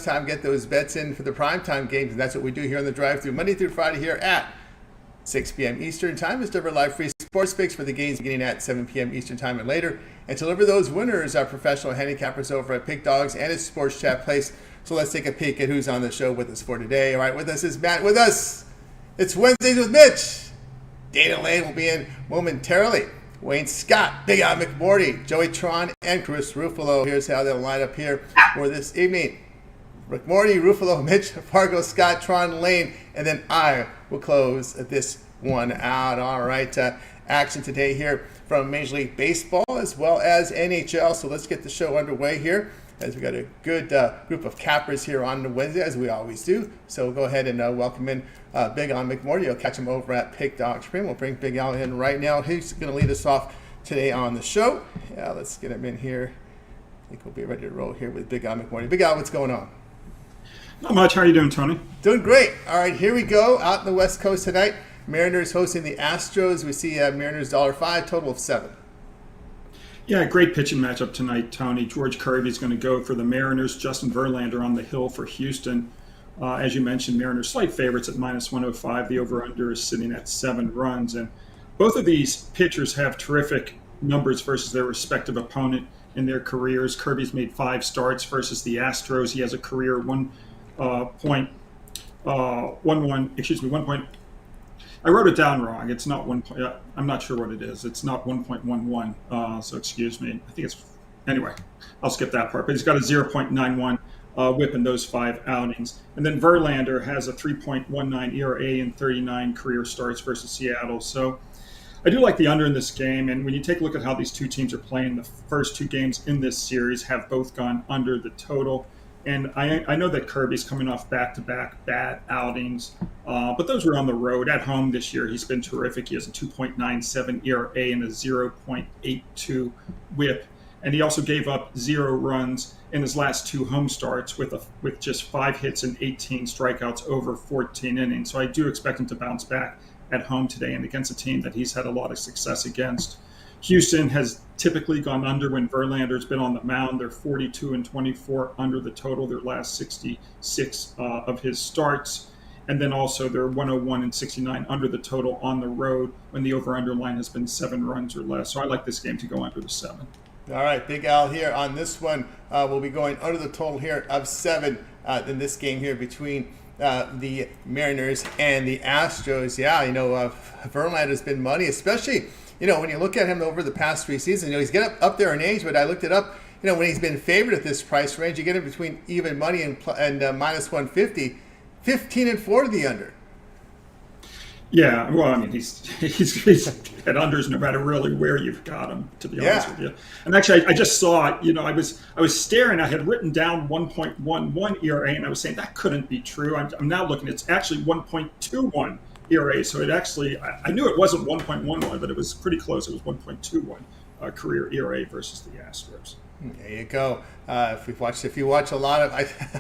time, get those bets in for the primetime games, and that's what we do here on the drive-thru Monday through Friday here at 6 p.m. Eastern Time. Is deliver live free sports picks for the games beginning at 7 p.m. Eastern Time and later. And to deliver those winners are professional handicappers over at Pick Dogs and its Sports Chat Place. So let's take a peek at who's on the show with us for today. All right, with us is Matt. With us, it's Wednesdays with Mitch. Dana Lane will be in momentarily. Wayne Scott, Big Al McMordie, Joey Tron, and Chris Ruffolo. Here's how they'll line up here for this evening. McMordie, Ruffolo, Mitch, Fargo, Scott, Tron, Lane, and then I will close this one out. All right, action today here from Major League Baseball as well as NHL. So let's get the show underway here as we got a good group of cappers here on the Wednesday, as we always do. So we'll go ahead and welcome in Big Al McMordie. You'll catch him over at Pick Dog Spring. We'll bring Big Al in right now. He's going to lead us off today on the show. Yeah, let's get him in here. I think we'll be ready to roll here with Big Al McMordie. Big Al, what's going on? Not much. How are you doing, Tony? Doing great. All right, here we go. Out in the West Coast tonight. Mariners hosting the Astros. We see Mariners $5, total of 7. Yeah, great pitching matchup tonight, Tony. George Kirby's going to go for the Mariners. Justin Verlander on the hill for Houston. As you mentioned, Mariners slight favorites at -105. The over-under is sitting at 7 runs. And both of these pitchers have terrific numbers versus their respective opponent in their careers. Kirby's made 5 starts versus the Astros. He has a career 1 point. I wrote it down wrong. It's not 1 point. I'm not sure what it is. It's not 1.11. So excuse me. I think it's anyway. I'll skip that part. But he's got a 0.91 whip in those 5 outings. And then Verlander has a 3.19 ERA in 39 career starts versus Seattle. So I do like the under in this game. And when you take a look at how these two teams are playing, the first 2 games in this series have both gone under the total. And I know that Kirby's coming off back-to-back bad outings, but those were on the road. At home this year, he's been terrific. He has a 2.97 ERA and a 0.82 whip. And he also gave up 0 runs in his last 2 home starts with just 5 hits and 18 strikeouts over 14 innings. So I do expect him to bounce back at home today and against a team that he's had a lot of success against. Houston has typically gone under when Verlander's been on the mound. They're 42-24 under the total their last 66 of his starts. And then also they're 101-69 under the total on the road when the over-under line has been 7 runs or less. So I like this game to go under the 7. All right, Big Al here on this one. We'll be going under the total here of 7 in this game here between the Mariners and the Astros. Yeah, Verlander's been money, especially when you look at him over the past 3 seasons, he's getting up there in age, but I looked it up, when he's been favored at this price range, you get him between even money and -150, 15-4 to the under. Yeah, well, I mean, he's at unders no matter really where you've got him, to be honest with you. And actually, I just saw it, I was staring, I had written down 1.11 ERA, and I was saying that couldn't be true. I'm now looking, it's actually 1.21 ERA, so it actually, I knew it wasn't 1.11, but it was pretty close. It was 1.21 career ERA versus the Astros. There you go. If you watch a lot of,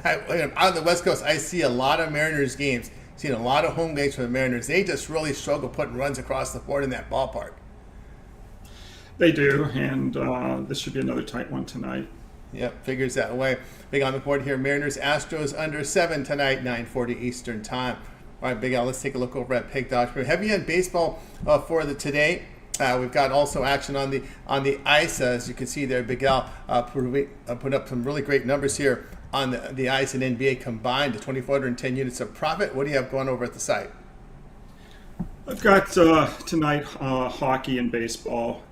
out on the West Coast, I see a lot of Mariners games. Seen a lot of home games for the Mariners. They just really struggle putting runs across the board in that ballpark. They do, and this should be another tight one tonight. Yep, figures that way. Big on the board here. Mariners, Astros under 7 tonight, 9:40 Eastern Time. All right, Big Al, let's take a look over at Pick Dogs. Heavy on baseball for today. We've got also action on the ice, as you can see there. Big Al put up some really great numbers here on the ice and NBA combined, to 2,410 units of profit. What do you have going over at the site? I've got tonight hockey and baseball.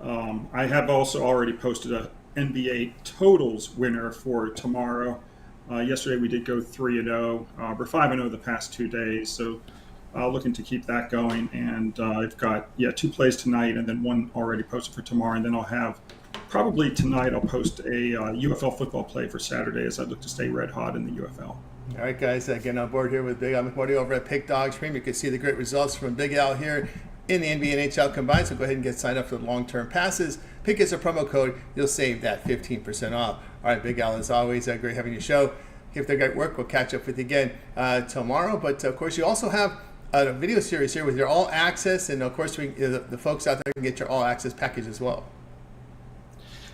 I have also already posted a NBA totals winner for tomorrow. Yesterday we did go 3-0. We're 5-0 the past 2 days, so looking to keep that going. And I've got 2 plays tonight, and then 1 already posted for tomorrow. And then I'll have probably tonight I'll post a UFL football play for Saturday as I look to stay red hot in the UFL. All right, guys, getting on board here with Big Al McMordie over at Pick Dog Stream. You can see the great results from Big Al here in the NBA and NHL combined. So go ahead and get signed up for the long-term passes. Pick as a promo code. You'll save that 15% off. All right, Big Al, as always, great having you show. Keep the great work. We'll catch up with you again tomorrow. But, of course, you also have a video series here with your All Access. And, of course, the folks out there can get your All Access package as well.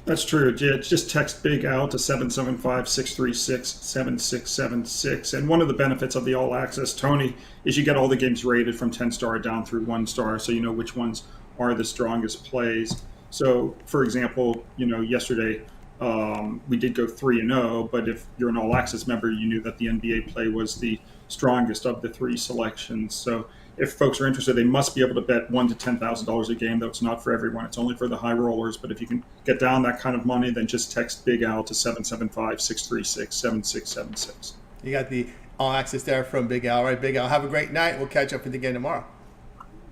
That's true. Yeah, just text Big Al to 775-636-7676. And one of the benefits of the All Access, Tony, is you get all the games rated from 10-star down through 1-star, so you know which ones are the strongest plays. So, for example, yesterday we did go 3-0, but if you're an All Access member, you knew that the NBA play was the strongest of the 3 selections. So if folks are interested, they must be able to bet $1,000 to $10,000 a game, though it's not for everyone. It's only for the high rollers. But if you can get down that kind of money, then just text Big Al to 775-636-7676. You got the All Access there from Big Al. All right, Big Al, have a great night. We'll catch up with you again tomorrow.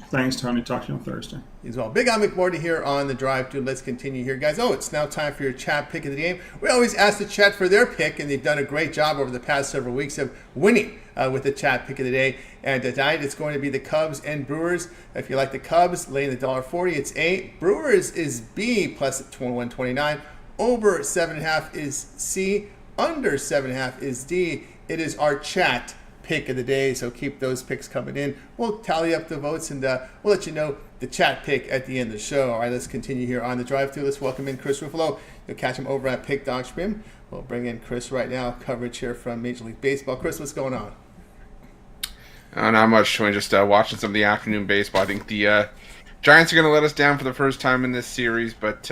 Thanks, Tony. Talk to you on Thursday. As well. Big Al McMordie here on the drive to. Let's continue here, guys. Oh, it's now time for your chat pick of the game. We always ask the chat for their pick, and they've done a great job over the past several weeks of winning with the chat pick of the day. And tonight it's going to be the Cubs and Brewers. If you like the Cubs, laying the $1.40, it's A. Brewers is B plus 21.29. Over 7.5 is C. Under 7.5 is D. It is our chat pick of the day, so keep those picks coming in. We'll tally up the votes, and we'll let you know the chat pick at the end of the show. All right, let's continue here on the drive-thru. Let's welcome in Chris Ruffolo. You'll catch him over at Pick Dog Stream. We'll bring in Chris right now. Coverage here from Major League Baseball. Chris, what's going on? Not much. We're just watching some of the afternoon baseball. I think the Giants are going to let us down for the first time in this series, but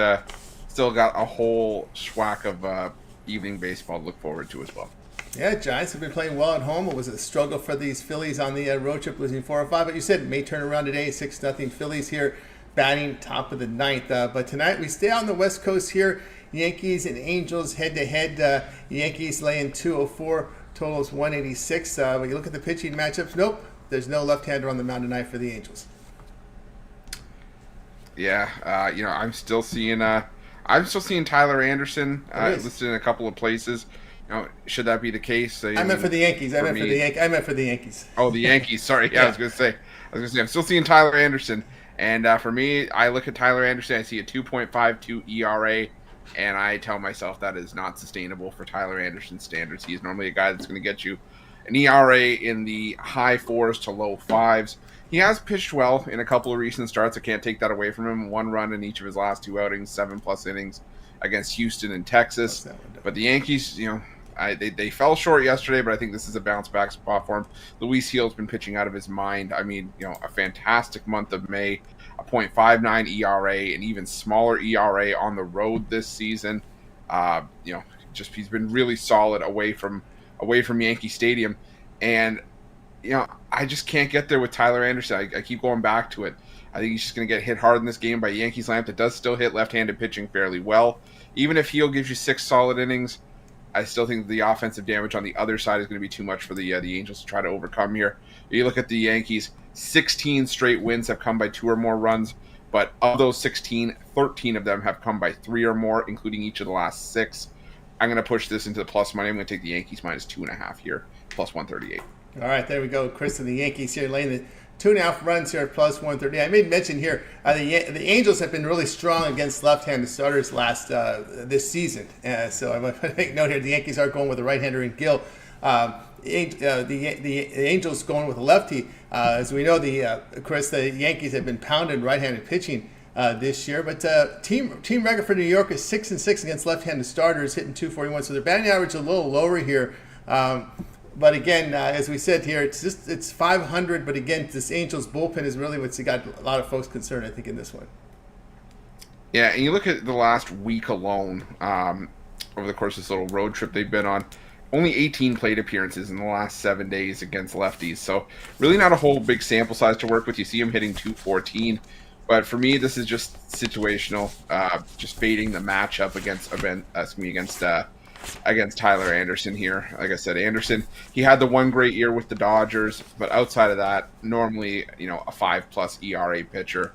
still got a whole schwack of evening baseball to look forward to as well. Yeah, Giants have been playing well at home. It was a struggle for these Phillies on the road trip, losing 4 or 5. But you said it may turn around today. 6-0 Phillies here, batting top of the ninth. But tonight we stay on the West Coast here. Yankees and Angels head-to-head. Yankees laying 204, totals 186. When you look at the pitching matchups, nope, there's no left-hander on the mound tonight for the Angels. Yeah, I'm still seeing Tyler Anderson listed in a couple of places. Should that be the case? I meant for the Yankees. I meant for the Yankees. Oh, the Yankees. Sorry. Yeah, I was going to say, I'm still seeing Tyler Anderson. And for me, I look at Tyler Anderson, I see a 2.52 ERA, and I tell myself that is not sustainable for Tyler Anderson's standards. He's normally a guy that's going to get you an ERA in the high 4s to low 5s. He has pitched well in a couple of recent starts. I can't take that away from him. 1 run in each of his last 2 outings, 7+ innings against Houston and Texas. But the Yankees, they fell short yesterday, but I think this is a bounce-back spot for him. Luis Gil's been pitching out of his mind. I mean, a fantastic month of May, a .59 ERA, an even smaller ERA on the road this season. He's been really solid away from Yankee Stadium, and I just can't get there with Tyler Anderson. I keep going back to it. I think he's just going to get hit hard in this game by Yankees lineup that does still hit left-handed pitching fairly well. Even if Gil gives you 6 solid innings, I still think the offensive damage on the other side is going to be too much for the Angels to try to overcome here. You look at the Yankees, 16 straight wins have come by 2 or more runs, but of those 16, 13 of them have come by 3 or more, including each of the last 6. I'm going to push this into the plus money. I'm going to take the Yankees minus 2.5 here, plus 138. All right, there we go. Chris and the Yankees here laying the 2.5 runs here at plus 130. I made mention here, the Angels have been really strong against left-handed starters this season. So I'm going to make note here, the Yankees are going with a right-hander in Gil. The Angels going with a lefty. As we know, Chris, the Yankees have been pounding right-handed pitching this year. But team record for New York is 6-6 against left-handed starters, hitting .241. So their batting average is a little lower here. But again, as we said here, it's 500. But again, this Angels bullpen is really what's got a lot of folks concerned, I think, in this one. Yeah, and you look at the last week alone, over the course of this little road trip they've been on, only 18 plate appearances in the last 7 days against lefties. So really not a whole big sample size to work with. You see him hitting .214. But for me, this is just situational, just fading the matchup against Tyler Anderson here. Like I said, Anderson, he had the one great year with the Dodgers, but outside of that, normally, a 5+ ERA pitcher.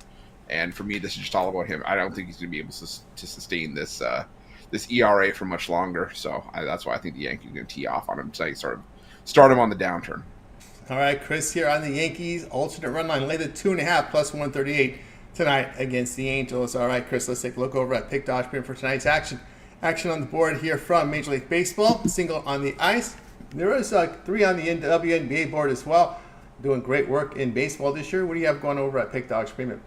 And for me, this is just all about him. I don't think he's going to be able to sustain this ERA for much longer. So that's why I think the Yankees are going to tee off on him tonight, start him on the downturn. All right, Chris here on the Yankees. Alternate run line, lay the 2.5 plus 138 tonight against the Angels. All right, Chris, let's take a look over at Pick Dodge for tonight's action. Action on the board here from Major League Baseball. Single on the ice. There is 3 on the WNBA board as well. Doing great work in baseball this year. What do you have going over at Pick Dog Premium?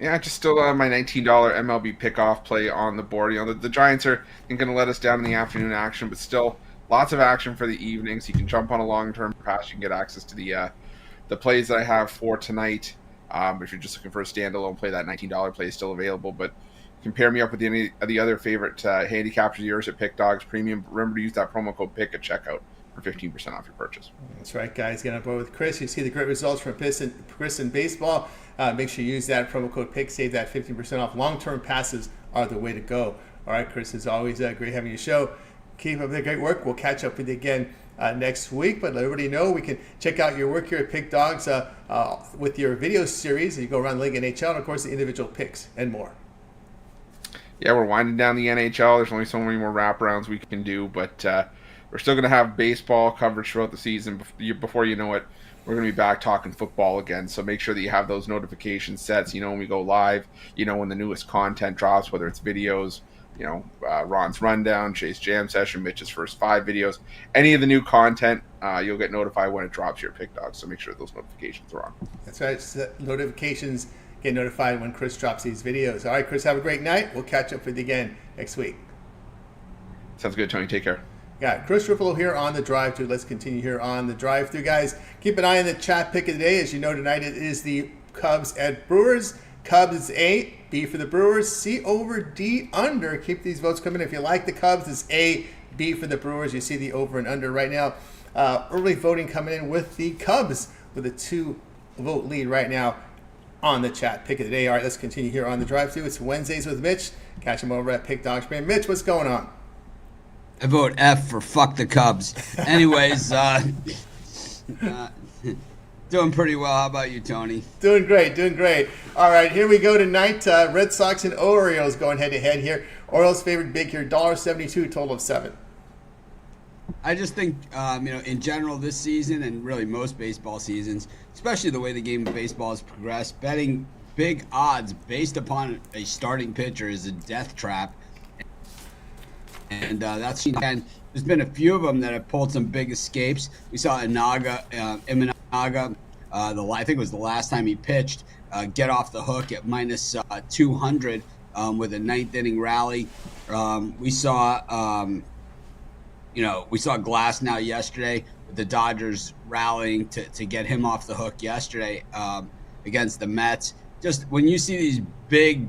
Yeah, just still my $19 MLB pickoff play on the board. The Giants are going to let us down in the afternoon action, but still lots of action for the evenings. You can jump on a long-term pass. You can get access to the plays that I have for tonight. If you're just looking for a standalone play, that $19 play is still available. But you can pair me up with any of the other favorite handicappers of yours at Pick Dogs Premium. Remember to use that promo code PICK at checkout for 15% off your purchase. That's right, guys. Get on board with Chris. You see the great results from Chris in baseball. Make sure you use that promo code PICK. Save that 15% off. Long-term passes are the way to go. All right, Chris, as always, great having you show. Keep up the great work. We'll catch up with you again next week. But let everybody know we can check out your work here at Pick Dogs with your video series. You go around the league, NHL, and, of course, the individual picks and more. Yeah, we're winding down the NHL. There's only so many more wraparounds we can do, but we're still going to have baseball coverage throughout the season. Before you know it, we're going to be back talking football again. So make sure that you have those notifications set so you know when we go live, you know when the newest content drops, whether it's videos, Ron's rundown, Chase Jam session, Mitch's first 5 videos, any of the new content, you'll get notified when it drops here at Pick Dogs. So make sure those notifications are on. That's right. Set notifications. Get notified when Chris drops these videos. All right, Chris, have a great night. We'll catch up with you again next week. Sounds good, Tony. Take care. Yeah, Chris Ruffolo here on the drive-thru. Let's continue here on the drive-thru, guys. Keep an eye on the chat pick of the day. As you know, tonight it is the Cubs at Brewers. Cubs is A, B for the Brewers, C over D under. Keep these votes coming. If you like the Cubs, it's A, B for the Brewers. You see the over and under right now. Early voting coming in with the Cubs with a 2-vote lead right now on the chat pick of the day. All right, let's continue here on the drive-thru. It's Wednesdays with Mitch. Catch him over at Pick Dogs Brand. Mitch, what's going on? I vote F for fuck the Cubs. Anyways, doing pretty well. How about you, Tony? Doing great, doing great. All right, here we go tonight. Red Sox and Orioles going head-to-head here. Orioles favored big here, $1.72, total of 7. I just think, in general this season and really most baseball seasons, especially the way the game of baseball has progressed, betting big odds based upon a starting pitcher is a death trap. And that's, and there's been a few of them that have pulled some big escapes. We saw Imanaga, I think it was the last time he pitched, get off the hook at minus 200 with a ninth inning rally. We saw Glass now yesterday with the Dodgers rallying to get him off the hook yesterday against the Mets. Just when you see these big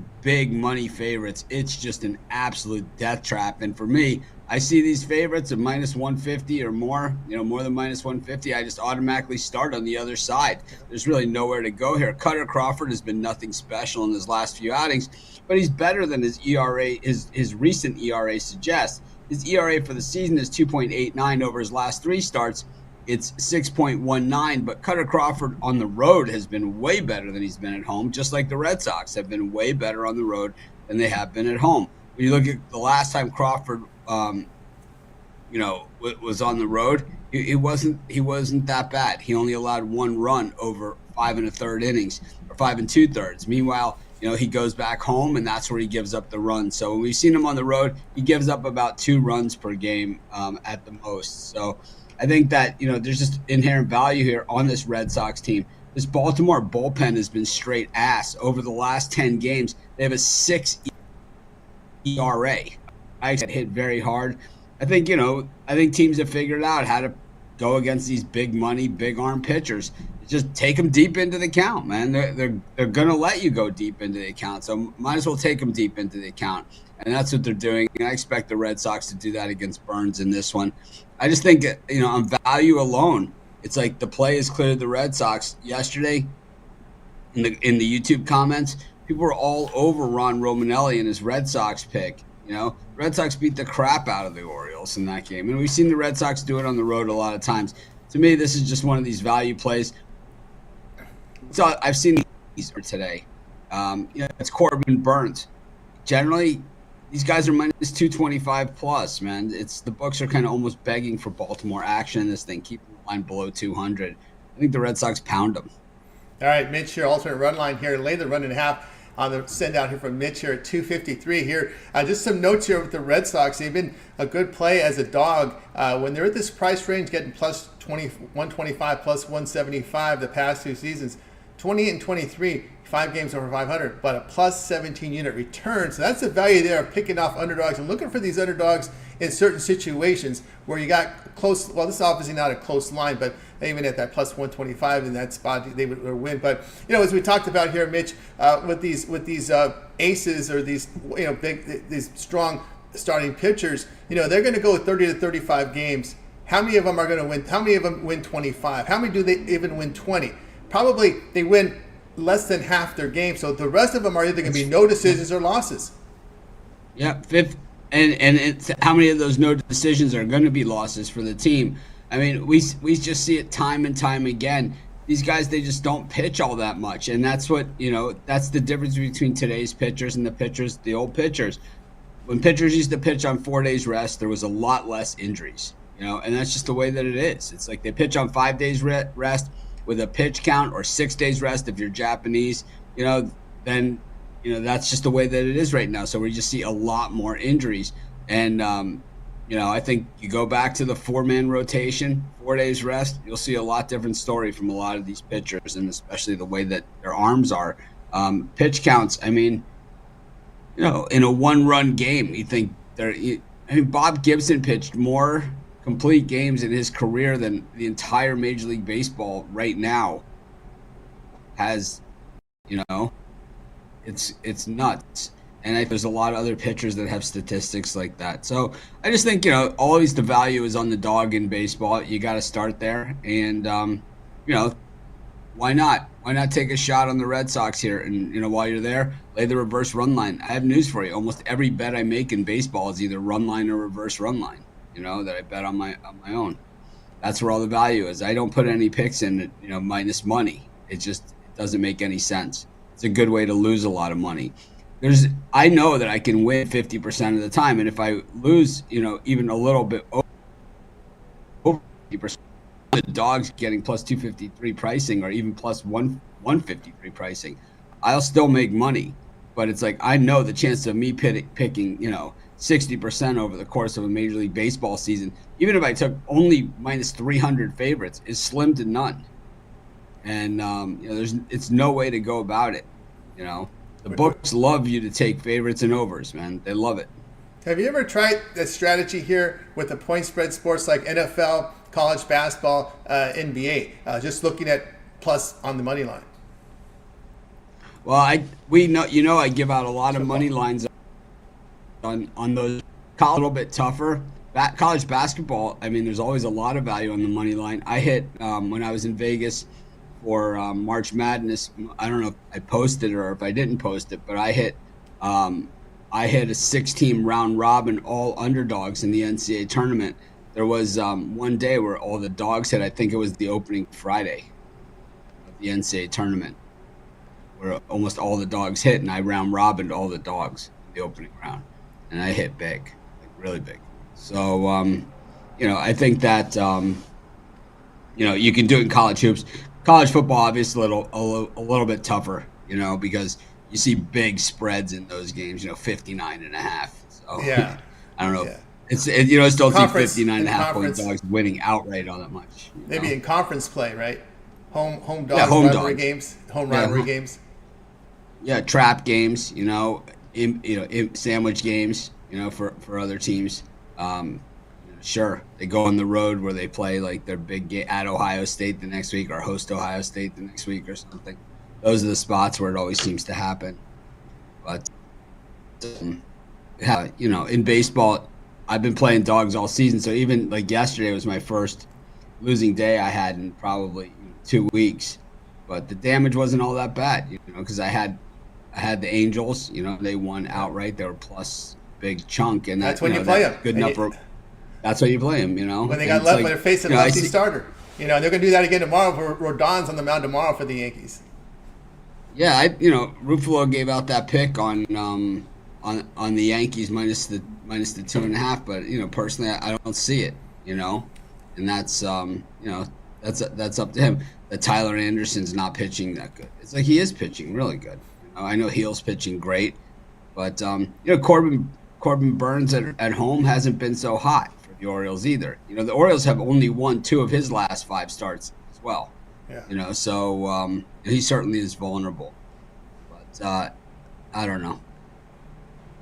money favorites, it's just an absolute death trap. And for me, I see these favorites of minus 150 or more, more than minus 150. I just automatically start on the other side. There's really nowhere to go here. Cutter Crawford has been nothing special in his last few outings, but he's better than his ERA, his recent ERA suggests. His ERA for the season is 2.89 over his last 3 starts. It's 6.19, but Cutter Crawford on the road has been way better than he's been at home, just like the Red Sox have been way better on the road than they have been at home. When you look at the last time Crawford, was on the road, he wasn't that bad. He only allowed 1 run over 5 1/3 innings, or 5 2/3. Meanwhile, he goes back home, and that's where he gives up the run. So when we've seen him on the road, he gives up about 2 runs per game at the most. So I think that, there's just inherent value here on this Red Sox team. This Baltimore bullpen has been straight ass. Over the last 10 games, they have a 6 ERA. I get hit very hard. I think teams have figured out how to go against these big money, big arm pitchers. Just take them deep into the count, man. They're going to let you go deep into the account. So might as well take them deep into the account. And that's what they're doing. And I expect the Red Sox to do that against Burns in this one. I just think, on value alone, it's like the play has cleared the Red Sox. Yesterday, in the YouTube comments, people were all over Ron Romanelli and his Red Sox pick. Red Sox beat the crap out of the Orioles in that game. And we've seen the Red Sox do it on the road a lot of times. To me, this is just one of these value plays. So I've seen these today. It's Corbin Burns. Generally, these guys are minus 225 plus, man. The books are kind of almost begging for Baltimore action in this thing, keeping the line below 200. I think the Red Sox pound them. All right, Mitch here, alternate run line here. Lay the run and a half on the send out here from Mitch here at 253 here. Just some notes here with the Red Sox. They've been a good play as a dog. When they're at this price range, getting plus 125, plus 175 the past 2 seasons, 28 and 23, 5 games over 500, but a plus 17 unit return. So that's the value there of picking off underdogs and looking for these underdogs in certain situations where you got close. Well, this is obviously not a close line, but even at that plus 125 in that spot, they would win. But as we talked about here, Mitch, with these aces or these these strong starting pitchers, they're going to go 30 to 35 games. How many of them are going to win? How many of them win 25? How many do they even win 20? Probably they win less than half their games. So the rest of them are either going to be no decisions or losses. Yeah, fifth, and it's, how many of those no decisions are going to be losses for the team? I mean, we just see it time and time again. These guys, they just don't pitch all that much, and that's what that's the difference between today's pitchers and the old pitchers. When pitchers used to pitch on 4 days rest, there was a lot less injuries. And that's just the way that it is. It's like they pitch on 5 days rest with a pitch count, or 6 days rest if you're Japanese, then that's just the way that it is right now. So we just see a lot more injuries. And, I think you go back to the 4-man rotation, 4 days rest, you'll see a lot different story from a lot of these pitchers, and especially the way that their arms are. Pitch counts, I mean, in a one-run game, you think Bob Gibson pitched more complete games in his career than the entire Major League Baseball right now has. It's nuts. And there's a lot of other pitchers that have statistics like that. So I just think, always the value is on the dog in baseball. You got to start there. And, why not? Why not take a shot on the Red Sox here? And, while you're there, lay the reverse run line. I have news for you. Almost every bet I make in baseball is either run line or reverse run line, that I bet on my own. That's where all the value is. I don't put any picks in, minus money. It doesn't make any sense. It's a good way to lose a lot of money. I know that I can win 50% of the time, and if I lose, even a little bit over 50%, the dog's getting plus 253 pricing or even plus 153 pricing, I'll still make money. But it's like I know the chance of me picking 60% over the course of a Major League Baseball season, even if I took only minus 300 favorites, is slim to none. And it's no way to go about it. The books love you to take favorites and overs, man. They love it. Have you ever tried the strategy here with the point spread sports like NFL, college basketball, NBA? Just looking at plus on the money line. Well, I give out a lot of money lines on those. A little bit tougher. College basketball, I mean, there's always a lot of value on the money line. I hit when I was in Vegas for March Madness. I don't know if I posted it or if I didn't post it, but I hit a 6-team round robin, all underdogs in the NCAA tournament. There was one day where all the dogs hit. I think it was the opening Friday of the NCAA tournament, where almost all the dogs hit, and I round robined all the dogs in the opening round, and I hit big, like really big. So, I think that you can do it in college hoops. College football, obviously, a little bit tougher, because you see big spreads in those games, 59.5. So yeah, I don't know. Yeah. I still see 59.5 point dogs winning outright all that much. Maybe in conference play, right? Home dogs, yeah, home rivalry dogs. Games, rivalry games. Yeah, trap games, sandwich games, for other teams. Sure, they go on the road where they play like their big game at Ohio State the next week, or host Ohio State the next week or something. Those are the spots where it always seems to happen. But in baseball, I've been playing dogs all season. So even like yesterday was my first losing day I had in probably 2 weeks. But the damage wasn't all that bad, because I had the Angels. They won outright. They were plus big chunk, and that's when you play them. Good enough for. That's how you play them, When they got left, when they're facing a lefty starter. They're going to do that again tomorrow. Rodon's on the mound tomorrow for the Yankees. Yeah, Ruffolo gave out that pick on the Yankees minus the 2.5, but personally I don't see it, and that's that's up to him. That Tyler Anderson's not pitching that good. It's like he is pitching really good. I know Heal's pitching great, but Corbin Burns at home hasn't been so hot for the Orioles either. The Orioles have only won 2 of his last 5 starts as well. Yeah. So he certainly is vulnerable. I don't know.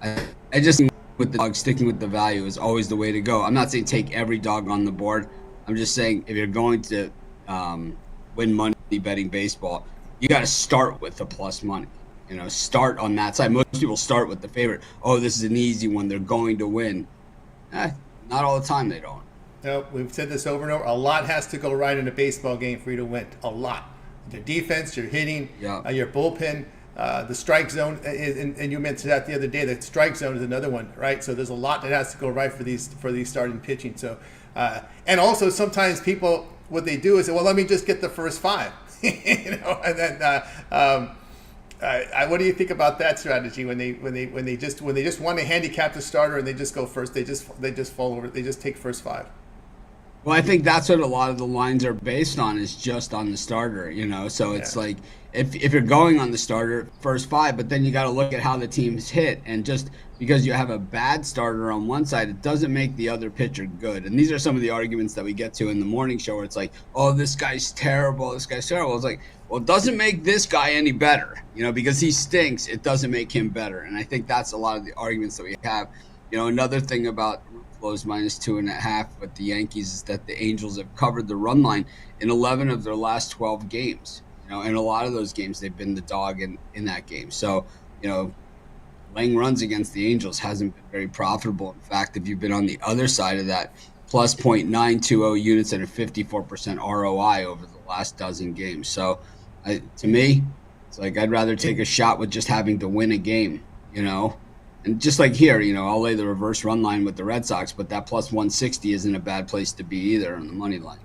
I just think with the dog, sticking with the value is always the way to go. I'm not saying take every dog on the board. I'm just saying if you're going to win money betting baseball, you got to start with the plus money. Start on that side. Most people start with the favorite. Oh, this is an easy one. They're going to win. Not all the time they don't. No, we've said this over and over. A lot has to go right in a baseball game for you to win. A lot. Your defense, your hitting, your bullpen, the strike zone, and you mentioned that the other day. The strike zone is another one, right? So there's a lot that has to go right for these starting pitching. So, and also sometimes people, what they do is say, well, let me just get the first 5, and then. What do you think about that strategy when they just want to handicap the starter and they just go first? They just fall over. They just take first 5. Well, I think that's what a lot of the lines are based on, is just on the starter, So it's like if you're going on the starter, first 5, but then you got to look at how the team's hit, and just because you have a bad starter on one side, it doesn't make the other pitcher good. And these are some of the arguments that we get to in the morning show, where it's like, oh, this guy's terrible. It's like, well, it doesn't make this guy any better, because he stinks. It doesn't make him better. And I think that's a lot of the arguments that we have. Another thing about Ruffolo's -2.5 with the Yankees is that the Angels have covered the run line in 11 of their last 12 games. In a lot of those games, they've been the dog in that game. So, laying runs against the Angels hasn't been very profitable. In fact, if you've been on the other side of that, plus +0.920 units and a 54% ROI over the last dozen games. So, to me, it's like I'd rather take a shot with just having to win a game, And just like here, I'll lay the reverse run line with the Red Sox, but that +160 isn't a bad place to be either on the money line.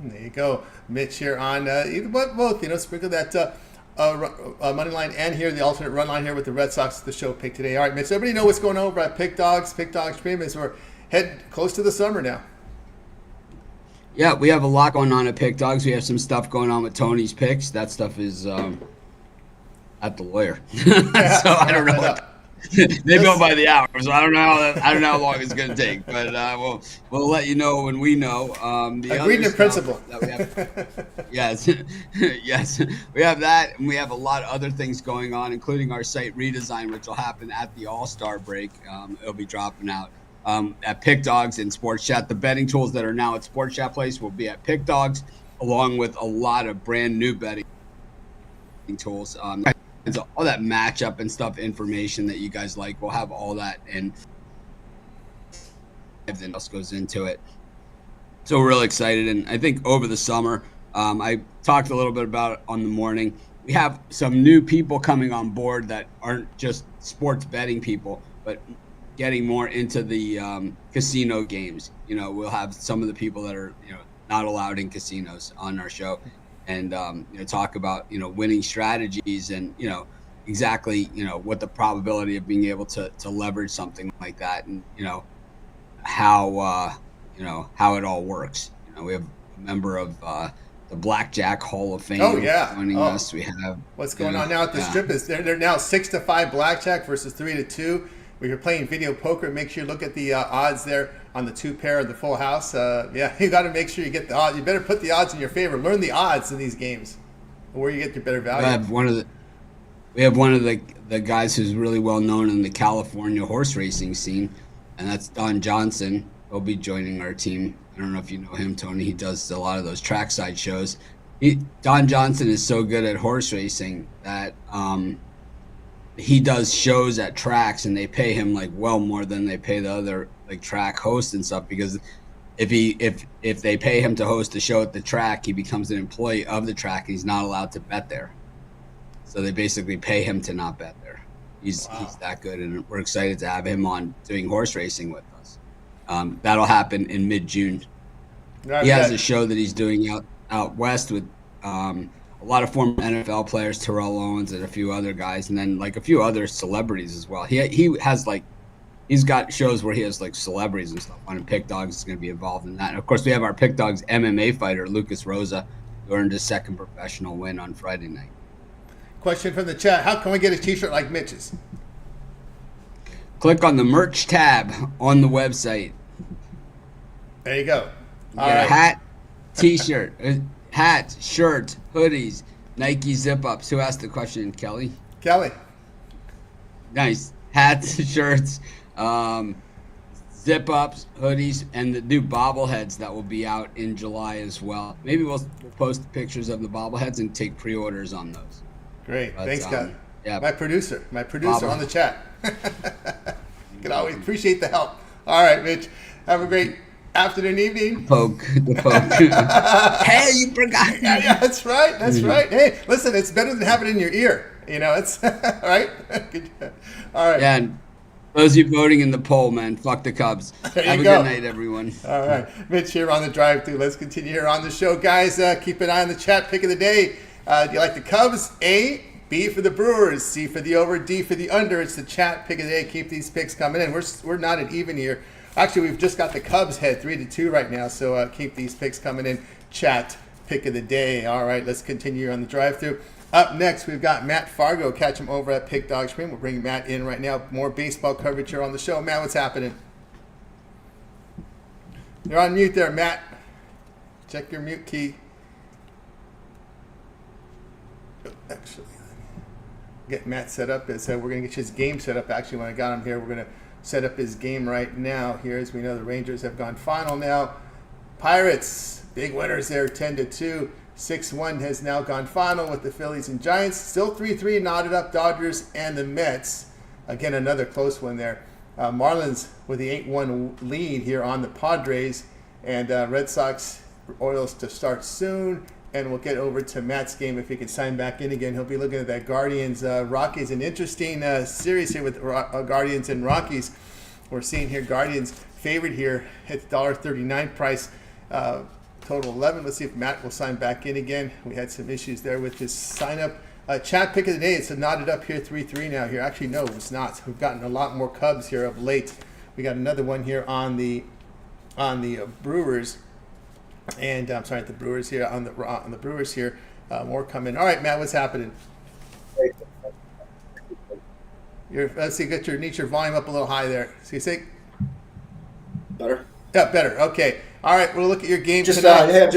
There you go, Mitch here on both. Sprinkle that money line and here the alternate run line here with the Red Sox, the show pick today. All right, Mitch. Everybody know what's going on over at Pick Dogs Stream as we're heading close to the summer now. Yeah, we have a lot going on at Pick Dogs. We have some stuff going on with Tony's picks. That stuff is at the lawyer, so I don't know what. They go by the hour, so I don't know how long it's going to take, but we'll let you know when we know. Agreed in principle. That we have, yes, we have that, and we have a lot of other things going on, including our site redesign, which will happen at the All-Star break. It'll be dropping out at Pick Dogs and Sports Chat. The betting tools that are now at Sports Chat Place will be at Pick Dogs, along with a lot of brand new betting tools. So all that matchup and stuff information that you guys like, we'll have all that, and everything else goes into it. So we're really excited, and I think over the summer, I talked a little bit about it on the morning. We have some new people coming on board that aren't just sports betting people, but getting more into the casino games. We'll have some of the people that are not allowed in casinos on our show. And talk about winning strategies and exactly what the probability of being able to leverage something like that, and how it all works. We have a member of the Blackjack Hall of Fame joining us. We have what's going on now at the strip is they're now 6-5 blackjack versus 3-2. When you're playing video poker, make sure you look at the odds there on the 2 pair of the full house. You got to make sure you get the odds. You better put the odds in your favor. Learn the odds in these games, where you get your better value. We have one of the guys who's really well known in the California horse racing scene, and that's Don Johnson. He'll be joining our team. I don't know if you know him, Tony. He does a lot of those trackside shows. Don Johnson is so good at horse racing that he does shows at tracks, and they pay him more than they pay the other track hosts and stuff, because if they pay him to host a show at the track, he becomes an employee of the track, and he's not allowed to bet there. So they basically pay him to not bet there. He's that good, and we're excited to have him on doing horse racing with us. That'll happen in mid-June. He has a show that he's doing out west with a lot of former NFL players, Terrell Owens and a few other guys, and then a few other celebrities as well. He has he's got shows where he has celebrities and stuff on, and Pick Dogs is going to be involved in that. And of course, we have our Pick Dogs MMA fighter, Lucas Rosa, who earned his second professional win on Friday night. Question from the chat: how can we get a T-shirt like Mitch's? Click on the merch tab on the website. There you go. You get a hat, T-shirt, hats, shirts, hoodies, Nike zip-ups. Who asked the question, Kelly? Kelly. nice hats, shirts, zip ups, hoodies, and the new bobbleheads that will be out in July as well. Maybe we'll post pictures of the bobbleheads and take pre-orders on those. Great. But, Thanks, Scott. Yeah. My producer Bobble. on the chat. Can always appreciate the help. All right, Mitch. Have a great afternoon, evening. The poke. Hey, you forgot. Yeah, that's right. That's right. Hey, listen, it's better than having it in your ear. It's all right. All right. Yeah, and those of you voting in the poll, man, fuck the Cubs. There you Have a go. good night, everyone. All right. Mitch here on the drive-thru. Let's continue here on the show. Guys, keep an eye on the chat. Pick of the day. Do you like the Cubs? A. B for the Brewers. C for the over. D for the under. It's the chat pick of the day. Keep these picks coming in. We're not at even here. Actually, we've just got the Cubs head 3-2 right now. So keep these picks coming in. Chat pick of the day. All right. Let's continue on the drive-thru. Up next, we've got Matt Fargo. Catch him over at Pick Dog Scream. We'll bring Matt in right now. More baseball coverage here on the show. Matt, what's happening? You're on mute there, Matt. Check your mute key. Actually, get Matt set up. We're going to get his game set up. Actually, when I got him here, we're going to set up his game right now. Here, as we know, the Rangers have gone final now. Pirates, big winners there, 10-2. 6-1 has now gone final with the Phillies and Giants. Still 3-3, knotted up Dodgers and the Mets. Again, another close one there. Marlins with the 8-1 lead here on the Padres. And Red Sox, Orioles to start soon. And we'll get over to Matt's game if he can sign back in again. He'll be looking at that Guardians Rockies. An interesting series here with Guardians and Rockies. We're seeing here Guardians favored here at $1.39 price. Total 11. Let's see if Matt will sign back in again. We had some issues there with his sign up. Chat pick of the day. It's knotted up here 3-3 now here. Actually, no, it's not. We've gotten a lot more Cubs here of late. We got another one here on the Brewers. And I'm sorry, the Brewers here on the Brewers here. More coming. All right, Matt, what's happening? Let's see, need your volume up a little high there. So you say Better? Yeah, better. Okay. All right, we'll look at your game Just tonight. hey,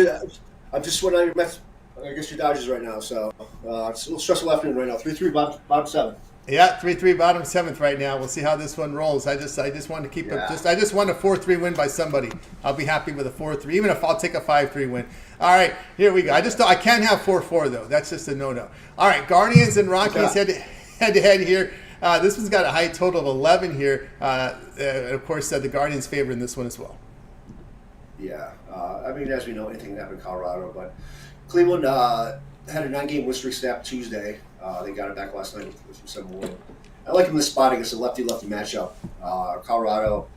I'm just winning your Mets against your Dodgers right now, so it's a little stressful afternoon right now. 3-3, bottom 7. Yeah, 3-3, bottom 7th right now. We'll see how this one rolls. I just want to keep it. I just want a 4-3 win by somebody. I'll be happy with a 4-3, even if I'll take a 5-3 win. All right, here we go. I can't have 4-4 though. That's just a no-no. All right, Guardians and Rockies head to head here. This one's got a high total of 11 here. Of course, the Guardians favor in this one as well. Yeah, I mean, as we know, anything can happen in Colorado, but Cleveland had a 9-game win streak snapped Tuesday. They got it back last night with 7-1. I like them in this spot against a lefty-lefty matchup. Colorado,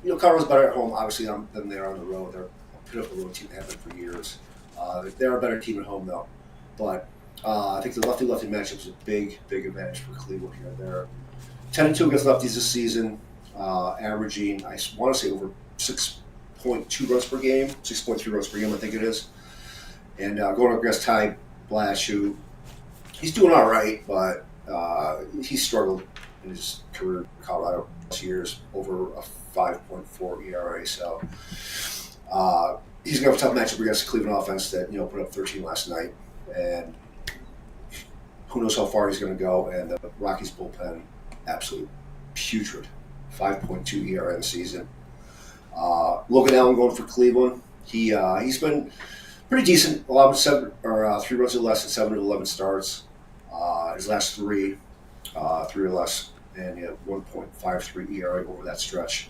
Colorado's better at home, obviously, than they are on the road. They're a pitiful road team, have been for years. They're a better team at home, though. But I think the lefty-lefty matchup is a big advantage for Cleveland here. They're 10-2 against lefties this season, averaging, I want to say, over 6.2 runs per game, 6.3 runs per game, I think it is. And going up against Ty Blash, who he's doing all right, but he's struggled in his career in Colorado years, over a 5.4 ERA. So he's going to have a tough matchup against the Cleveland offense that put up 13 last night, and who knows how far he's going to go. And the Rockies bullpen, absolute putrid, 5.2 ERA in the season. Logan Allen going for Cleveland. He's been pretty decent, allowing 3 runs or less in 7 of 11 starts. His last 3 or less, and he had 1.53 ERA over that stretch.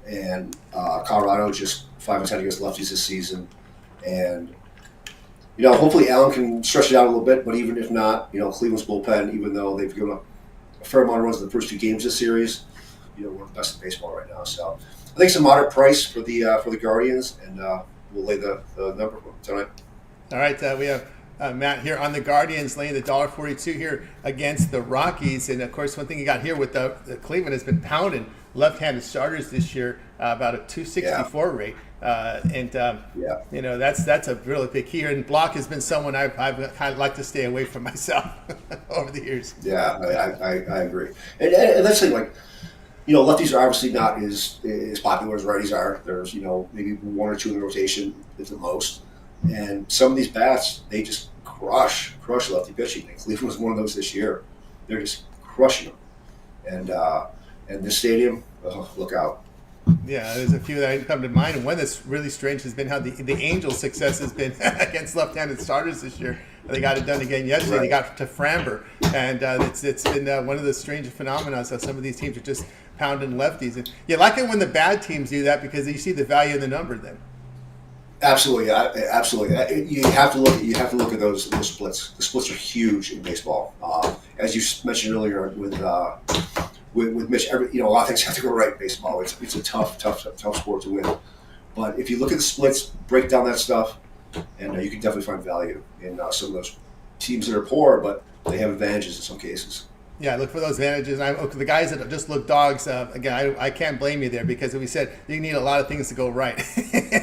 And Colorado just 5-10 against lefties this season. And hopefully Allen can stretch it out a little bit, but even if not, Cleveland's bullpen, even though they've given up a fair amount of runs in the first 2 games this series, one of the best in baseball right now. So I think it's a moderate price for the Guardians, and we'll lay the number tonight. All right, we have Matt here on the Guardians laying the $1.42 here against the Rockies. And, of course, one thing you got here with the Cleveland has been pounding left-handed starters this year, about a 264 rate. That's a really big key here. And Block has been someone I've kind of like to stay away from myself over the years. Yeah, I agree. And that's the thing, lefties are obviously not as popular as righties are. There's, maybe 1 or 2 in the rotation at the most. And some of these bats, they just crush lefty pitching. And Cleveland was one of those this year. They're just crushing them. and this stadium, look out. Yeah, there's a few that come to mind, and one that's really strange has been how the Angels' success has been against left-handed starters this year. They got it done again yesterday. Right. They got to Framber, and it's been one of the strange phenomena. So some of these teams are just pounding lefties, and you like it when the bad teams do that because you see the value in the number then. Absolutely, absolutely. You have to look at those splits. The splits are huge in baseball. As you mentioned earlier with Mitch, a lot of things have to go right in baseball. It's a tough sport to win. But if you look at the splits, break down that stuff, and you can definitely find value in some of those teams that are poor, but they have advantages in some cases. Yeah, look for those advantages. The guys that just look dogs, again, I can't blame you there because we said you need a lot of things to go right.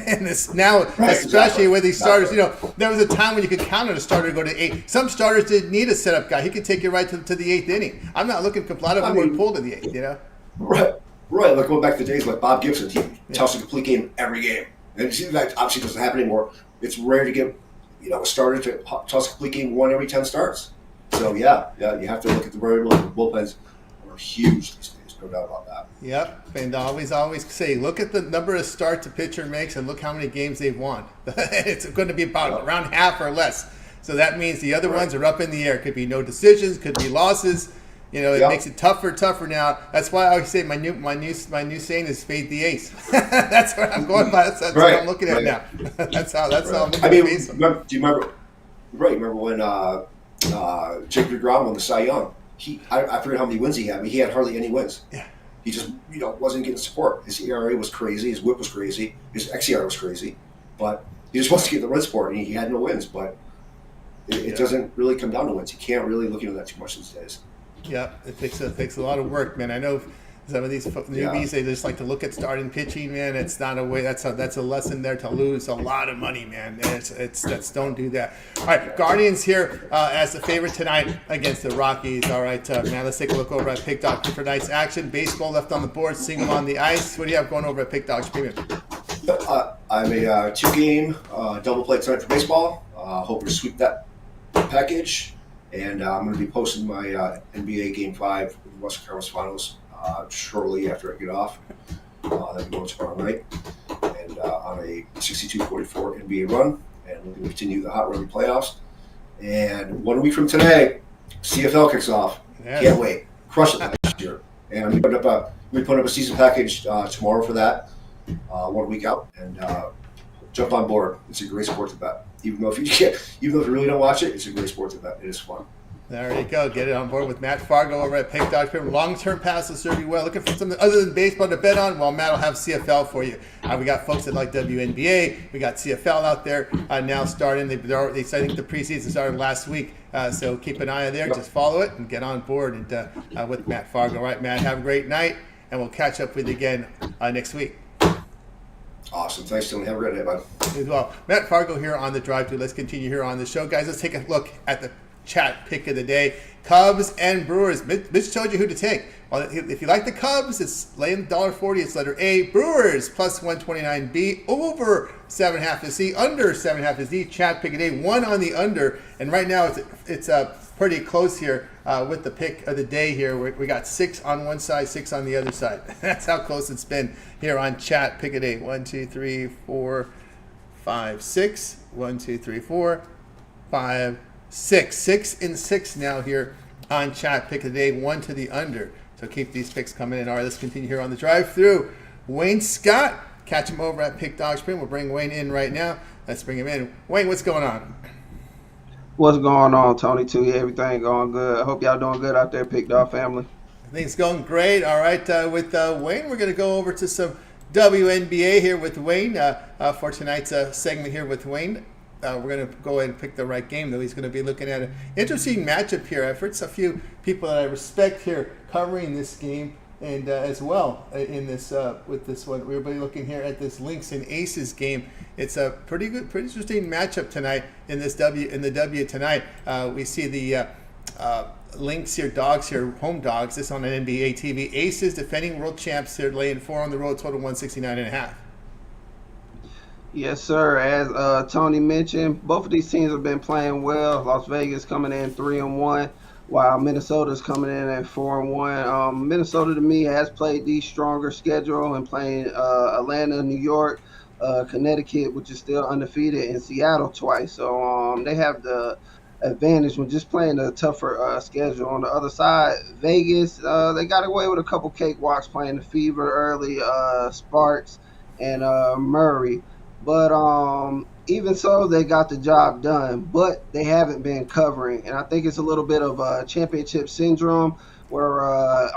And this now, Right, especially exactly. with these starters, there was a time when you could count on a starter to go to 8. Some starters didn't need a setup guy. He could take you right to the 8th inning. I'm not looking. A lot of them would pull to the 8th, Right. Like going back to days like Bob Gibson, he tossed a complete game every game. And it seems like obviously doesn't happen anymore. It's rare to get a starter to toss a complete game 1 every 10 starts. So yeah, you have to look at the variable. The bullpens are huge these days, no doubt about that. Yep, and always say, look at the number of starts a pitcher makes and look how many games they've won. It's going to be about around half or less. So that means the other ones are up in the air. Could be no decisions, could be losses. It makes it tougher now. That's why I always say my new saying is fade the ace. That's what I'm going by. That's what I'm looking at now. That's how I'm looking at baseball. Do you remember? Right, remember when Jacob deGrom won the Cy Young? I forget how many wins he had. I mean, he had hardly any wins. Yeah. He just wasn't getting support. His ERA was crazy. His WHIP was crazy. His XER was crazy. But he just wasn't getting the run support, and he had no wins. But it doesn't really come down to wins. You can't really look into that too much these days. Yeah, it takes a lot of work, man. I know some of these newbies, they just like to look at starting pitching, man. It's not a way. That's a lesson there to lose a lot of money, man. It's don't do that. All right, Guardians here as the favorite tonight against the Rockies. All right, man, let's take a look over at Pick Dog for tonight's action. Baseball left on the board, single on the ice. What do you have going over at Pick Dog's Premium? I'm a 2-game double play tonight for baseball. Hope to sweep that package. And I'm going to be posting my NBA Game 5 with the Western Conference Finals shortly after I get off. That'll be going tomorrow night. And on a 62-44 NBA run. And we're going to continue the hot run playoffs. And 1 week from today, CFL kicks off. Yes. Can't wait. Crush it last year. And I'm going to put up a season package tomorrow for that, 1 week out. And jump on board. It's a great sport to bet. Even though if you really don't watch it, it's a great sport to bet. It is fun. There you go. Get it on board with Matt Fargo over at Pick Dog. Long-term pass will serve you well. Looking for something other than baseball to bet on? Well, Matt will have CFL for you. We got folks that like WNBA. We got CFL out there now starting. I think the preseason started last week. So keep an eye on there. Just follow it and get on board and with Matt Fargo. All right, Matt, have a great night, and we'll catch up with you again next week. Awesome. Thanks, Tony. Have a great day, bud. As well. Matt Fargo here on the Drive Thru. Let's continue here on the show. Guys, let's take a look at the chat pick of the day. Cubs and Brewers. Mitch told you who to take. Well, if you like the Cubs, it's laying $1.40. It's letter A. Brewers plus 129B. Over 7.5 is C. Under 7.5 is D. Chat pick of the day. 1 on the under. And right now it's pretty close here with the pick of the day here. We got 6 on one side, 6 on the other side. That's how close it's been here on chat pick of the day. 1, 2, 3, 4, 5, 6. 1, 2, 3, 4, 5, 6. 6 and 6 now here on chat pick of the day. 1 to the under. So keep these picks coming in. All right, let's continue here on the Drive Thru. Wayne Scott. Catch him over at Pick Dog Spring. We'll bring Wayne in right now. Let's bring him in. Wayne, what's going on? What's going on, Tony? Too, everything going good. I hope y'all doing good out there, Pick Dog family. Things going great. All right, with Wayne, we're going to go over to some WNBA here with Wayne for tonight's segment here with Wayne. We're going to go ahead and pick the right game, though. He's going to be looking at an interesting matchup here. I've heard a few people that I respect here covering this game, and as well in this with this one. We'll be looking here at this Lynx and Aces game. It's a pretty interesting matchup tonight in the W tonight. We see the Lynx here, dogs here, home dogs. This on an NBA TV. Aces defending world champs here, laying 4 on the road, total 169.5. Yes, sir. As Tony mentioned, both of these teams have been playing well. Las Vegas coming in 3-1. while Minnesota's coming in at 4-1. Minnesota to me has played the stronger schedule and playing Atlanta, New York, Connecticut, which is still undefeated, and Seattle twice. So they have the advantage when just playing a tougher schedule. On the other side, Vegas, they got away with a couple cakewalks playing the Fever early, Sparks, and Murray. But even so, they got the job done. But they haven't been covering, and I think it's a little bit of a championship syndrome where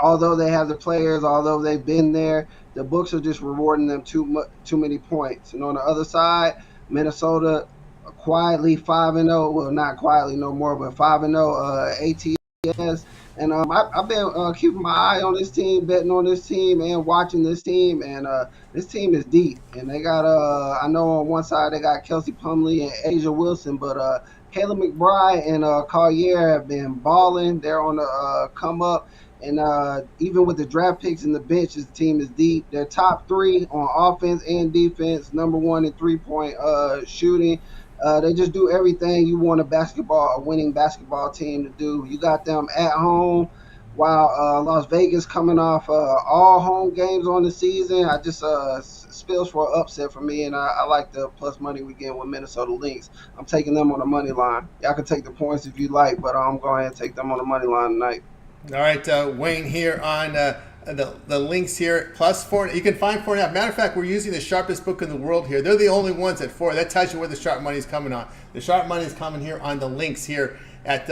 although they have the players, although they've been there, the books are just rewarding them too many points. And on the other side, Minnesota quietly 5-0. Well, not quietly no more, but 5-0 ATS. And I've been keeping my eye on this team, betting on this team, and watching this team. And this team is deep. And they got I know on one side they got Kelsey Plumlee and Asia Wilson, but Caleb McBride and Collier have been balling. They're on the come up. And even with the draft picks and the bench, this team is deep. They're top 3 on offense and defense, number 1 in 3-point shooting. They just do everything you want a winning basketball team to do. You got them at home, while Las Vegas coming off all home games on the season. I just spills for an upset for me, and I like the plus money we get with Minnesota Lynx. I'm taking them on the money line. Y'all can take the points if you like, but I'm going ahead and take them on the money line tonight. All right, Wayne here on the links here, +4. You can find 4.5. Matter of fact, we're using the sharpest book in the world here. They're the only ones at 4. That tells you where the sharp money is coming on. The sharp money is coming here on the links here at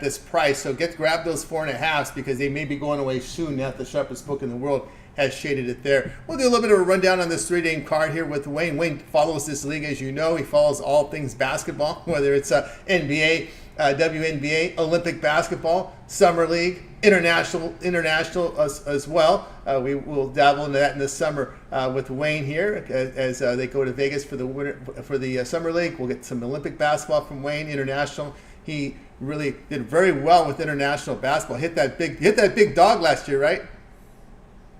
this price. So grab those 4.5s because they may be going away soon now that the sharpest book in the world has shaded it there. We'll do a little bit of a rundown on this 3-game card here with Wayne. Wayne follows this league, as you know. He follows all things basketball, whether it's NBA, WNBA, Olympic basketball, Summer League, international as well. We will dabble into that in the summer with Wayne here as they go to Vegas for the Summer League. We'll get some Olympic basketball from Wayne, international. He really did very well with international basketball. Hit that big dog last year, right?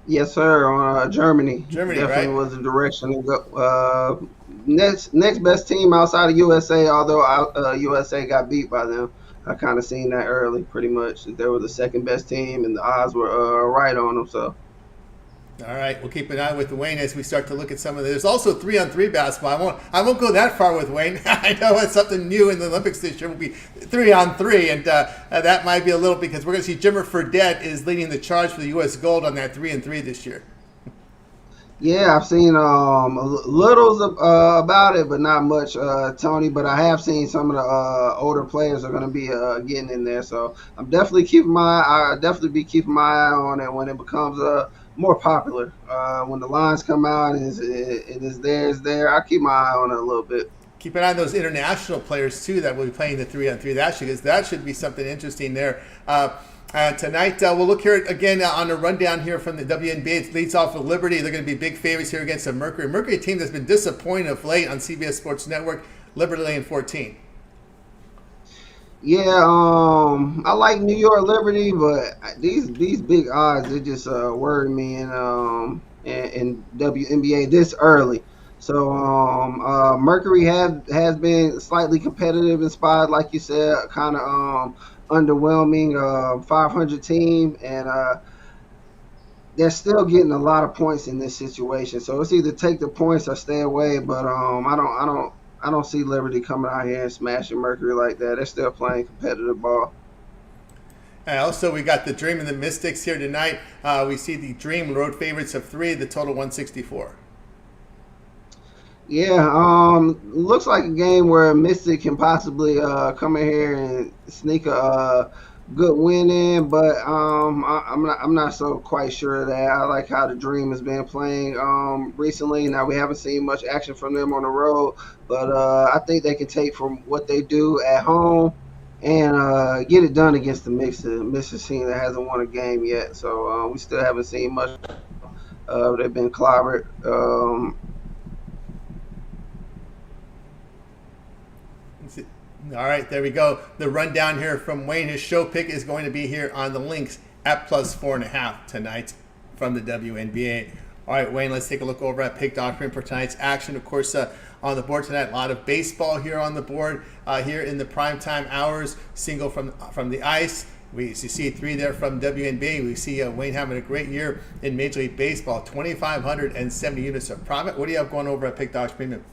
Yes, sir. On Germany. Germany, definitely right? was the direction to go. Next best team outside of USA, although USA got beat by them. I kind of seen that early, pretty much. They were the second best team, and the odds were right on them. So. All right, we'll keep an eye with Wayne as we start to look at some of There's also 3-on-3 basketball. I won't go that far with Wayne. I know it's something new in the Olympics this year. Will be 3-on-3, and that might be a little because we're going to see Jimmer Fredette is leading the charge for the U.S. gold on that 3-on-3 this year. Yeah, I've seen littles about it, but not much, Tony. But I have seen some of the older players are going to be getting in there. So I'm definitely keeping my eye on it when it becomes more popular. When the lines come out and it is there. I'll keep my eye on it a little bit. Keep an eye on those international players too that will be playing the 3-on-3. That should be something interesting there. Tonight, we'll look here again on a rundown here from the WNBA. It leads off with Liberty. They're going to be big favorites here against the Mercury. Mercury team that's been disappointing of late on CBS Sports Network. Liberty laying 14. Yeah, I like New York Liberty, but these big odds, they just worry me in WNBA this early. So Mercury has been slightly competitive in spots, like you said, kind of underwhelming 500 team, and they're still getting a lot of points in this situation. So it's either take the points or stay away. But I don't see Liberty coming out here and smashing Mercury like that. They're still playing competitive ball. And also, we got the Dream and the Mystics here tonight. We see the Dream road favorites of 3, the total 164. Yeah, looks like a game where Mystic can possibly come in here and sneak a good win in, but I'm not so quite sure of that. I like how the Dream has been playing recently. Now we haven't seen much action from them on the road, but I think they can take from what they do at home and get it done against the Mystic team that hasn't won a game yet. So we still haven't seen much. They've been clobbered. All right, there we go. The rundown here from Wayne. His show pick is going to be here on the links at +4.5 tonight from the WNBA. All right, Wayne, let's take a look over at Pick Doctrine for tonight's action. Of course, on the board tonight. A lot of baseball here on the board here in the primetime hours. Single from the ice. We see 3 there from WNBA. We see Wayne having a great year in Major League Baseball. 2,570 units of profit. What do you have going over at Pick Dodge Premium?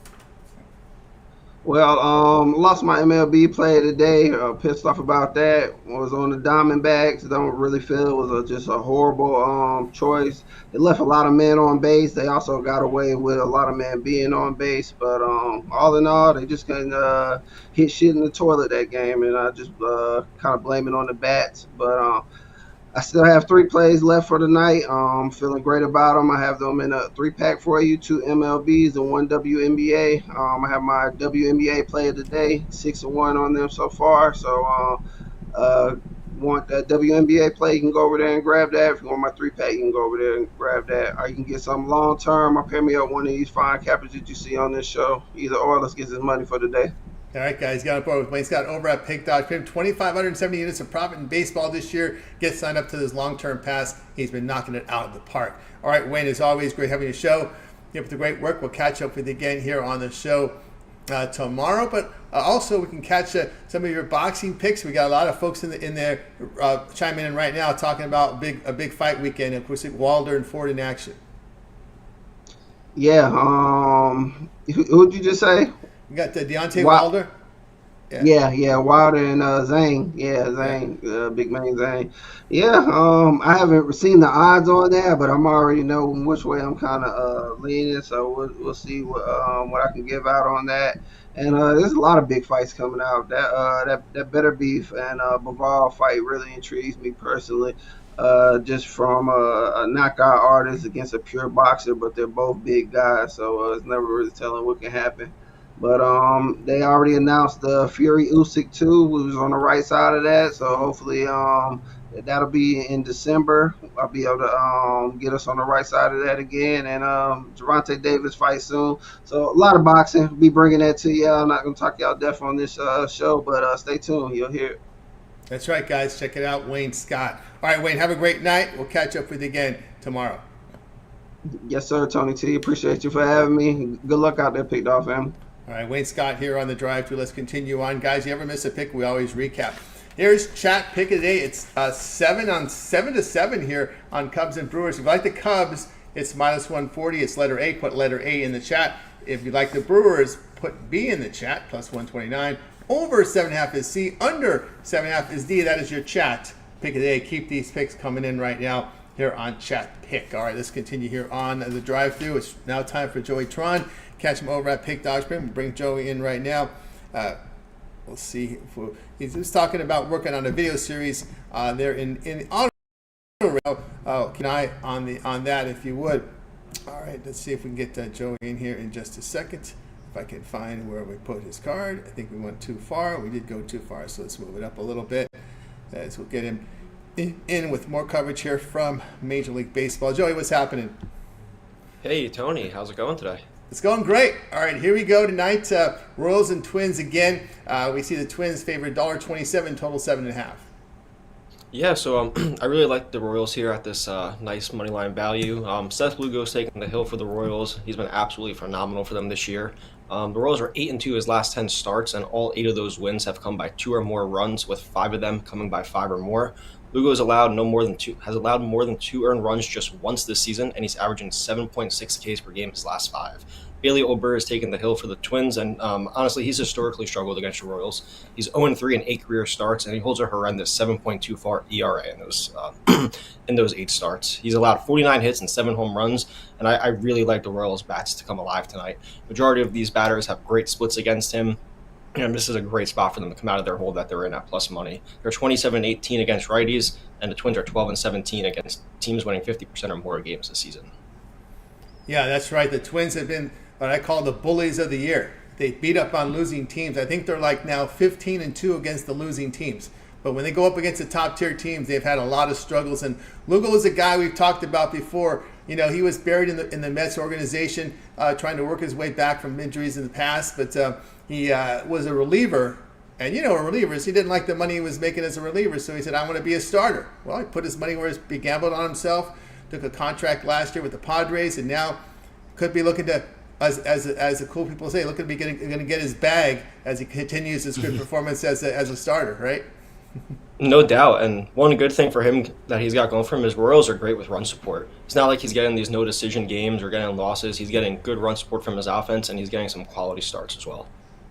Well, lost my MLB play today. Pissed off about that. Was on the Diamondbacks. Don't really feel it was just a horrible choice. It left a lot of men on base. They also got away with a lot of men being on base. But all in all, they just couldn't hit shit in the toilet that game. And I just kind of blame it on the bats. But I still have 3 plays left for the night. Feeling great about them. I have them in a 3-pack for you, 2 MLBs and 1 WNBA. I have my WNBA play of the day, 6-1 on them so far. So want that WNBA play, you can go over there and grab that. If you want my 3-pack, you can go over there and grab that. Or you can get something long term or pair me up one of these fine cappers that you see on this show. Either or, let's get this money for the day. All right, guys, got on board with Wayne Scott over at Pick Dodge Premium. 2,570 units of profit in baseball this year. Get signed up to this long-term pass. He's been knocking it out of the park. All right, Wayne, as always, great having you show. Keep up the great work. We'll catch up with you again here on the show tomorrow. But also, we can catch some of your boxing picks. We got a lot of folks in there chiming in right now talking about a big fight weekend. Of course, Wilder and Ford in action. Yeah. Who'd you just say? We got Deontay Wilder. Yeah, Wilder and Zane. Yeah, Zane, big man Zane. Yeah, I haven't seen the odds on that, but I'm already know which way I'm kind of leaning. So we'll see what I can give out on that. And there's a lot of big fights coming out. That Better Beef and Bivol fight really intrigues me personally. Just from a knockout artist against a pure boxer, but they're both big guys, so it's never really telling what can happen. But they already announced Fury Usyk too, who's on the right side of that. So hopefully that'll be in December. I'll be able to get us on the right side of that again. And Gervonta Davis fight soon. So a lot of boxing. We'll be bringing that to you. I'm not going to talk y'all deaf on this show, but stay tuned. You'll hear it. That's right, guys. Check it out, Wayne Scott. All right, Wayne, have a great night. We'll catch up with you again tomorrow. Yes, sir, Tony T. Appreciate you for having me. Good luck out there, Pick Dog family. All right, Wayne Scott here on the drive through. Let's continue on. Guys, you ever miss a pick, we always recap. Here's chat pick of the day. It's 7-7 here on Cubs and Brewers. If you like the Cubs, it's -140. It's letter A. Put letter A in the chat. If you like the Brewers, put B in the chat, +129. Over 7.5 is C. Under 7.5 is D. That is your chat pick of the day. Keep these picks coming in right now here on Chat Pick. All right, let's continue here on the drive through. It's now time for Joey Tron. Catch him over at Pick Dodge Premium. We'll bring Joey in right now. We'll see. He's just talking about working on a video series there in auto rail. Keep an eye on that if you would. All right, let's see if we can get Joey in here in just a second. If I can find where we put his card. I think we went too far. We did go too far, so let's move it up a little bit as we'll get him in with more coverage here from Major League Baseball. Joey, what's happening? Hey, Tony. How's it going today? It's going great. All right, here we go tonight. Royals and Twins again. We see the Twins favored $1.27, total 7.5. Yeah, so I really like the Royals here at this nice money line value. Seth Lugo's taking the hill for the Royals. He's been absolutely phenomenal for them this year. The Royals are 8-2 his last 10 starts, and all 8 of those wins have come by 2 or more runs, with 5 of them coming by 5 or more. Lugo has allowed more than 2 earned runs just once this season, and he's averaging 7.6 Ks per game his last 5. Bailey Ober has taken the hill for the Twins, and honestly, he's historically struggled against the Royals. He's 0-3 in 8 career starts, and he holds a horrendous 7.24 ERA in those 8 starts. He's allowed 49 hits and 7 home runs, and I really like the Royals' bats to come alive tonight. Majority of these batters have great splits against him, and this is a great spot for them to come out of their hole that they're in at plus money. They're 27-18 against righties, and the Twins are 12-17 against teams winning 50% or more games this season. Yeah, that's right. The Twins have been what I call the bullies of the year. They beat up on losing teams. I think they're like now 15-2 against the losing teams. But when they go up against the top-tier teams, they've had a lot of struggles. And Lugo is a guy we've talked about before. You know, he was buried in the Mets organization, trying to work his way back from injuries in the past. But he was a reliever. And you know, relievers, he didn't like the money he was making as a reliever. So he said, I want to be a starter. Well, he put his money where he gambled on himself, took a contract last year with the Padres, and now could be looking to as the cool people say, look at me going to get his bag as he continues his good performance as a starter, right? No doubt, and one good thing for him that he's got going for him is Royals are great with run support. It's not like he's getting these no decision games or getting losses. He's getting good run support from his offense, and he's getting some quality starts as well.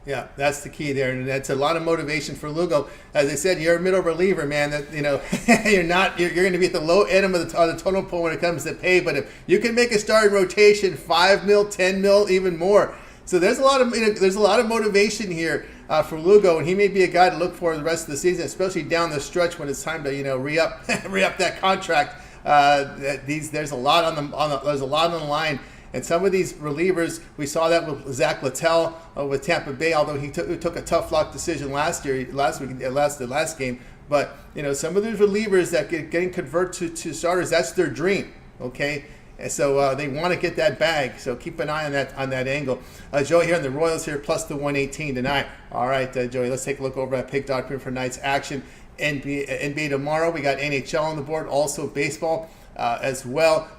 Yeah, that's the key there, and that's a lot of motivation for Lugo. As I said, you're a middle reliever, man. That you're going to be at the low end of the total pool when it comes to pay. But if you can make a starting rotation, $5 million, $10 million, even more. So there's a lot of motivation here for Lugo, and he may be a guy to look for the rest of the season, especially down the stretch when it's time to re-up that contract. There's a lot on the line. And some of these relievers, we saw that with Zach Littell with Tampa Bay, although he took a tough luck decision last week, the last game. But some of these relievers that getting converted to starters, that's their dream. Okay, and so they want to get that bag. So keep an eye on that angle. Joey here on the Royals here plus the 118 tonight. All right, Joey, let's take a look over at Pick.com for tonight's action. NBA tomorrow. We got NHL on the board, also baseball. As well.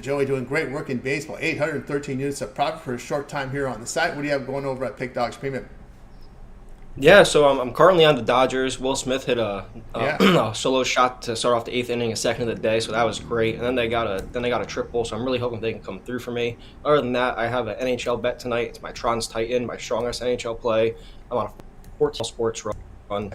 Joey doing great work in baseball. 813 units of profit for a short time here on the site. What do you have going over at Pick Dogs Premium? Yeah, so I'm currently on the Dodgers. Will Smith hit a solo shot to start off the 8th inning, a second of the day, so that was great. And then they got a triple, so I'm really hoping they can come through for me. Other than that, I have an NHL bet tonight. It's my Tron's Titan, my strongest NHL play. I'm on a 14 sports run.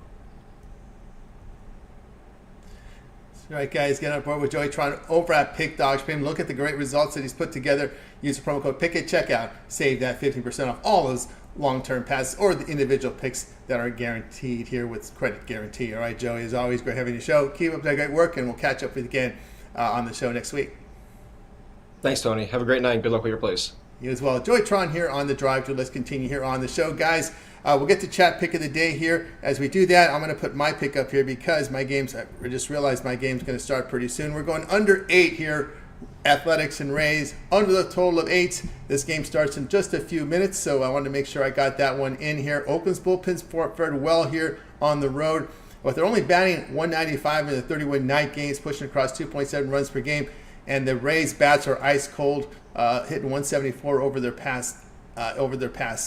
All right, guys, get on board with Joey Tron over at Pick Dogs Premium. Look at the great results that he's put together. Use the promo code PICK at checkout. Save that 15% off all those long-term passes or the individual picks that are guaranteed here with credit guarantee. All right, Joey, as always, great having you show. Keep up that great work, and we'll catch up with you again on the show next week. Thanks, Tony. Have a great night and good luck with your plays. You as well. Joey Tron here on the drive through. Let's continue here on the show, guys. We'll get to chat pick of the day here. As we do that, I'm going to put my pick up here because I just realized my game's going to start pretty soon. We're going under 8 here. Athletics and Rays under the total of 8. This game starts in just a few minutes, so I wanted to make sure I got that one in here. Oakland's bullpen's fared well here on the road. But they're only batting 195 in the 31 night games, pushing across 2.7 runs per game. And the Rays bats are ice cold, hitting 174 over their past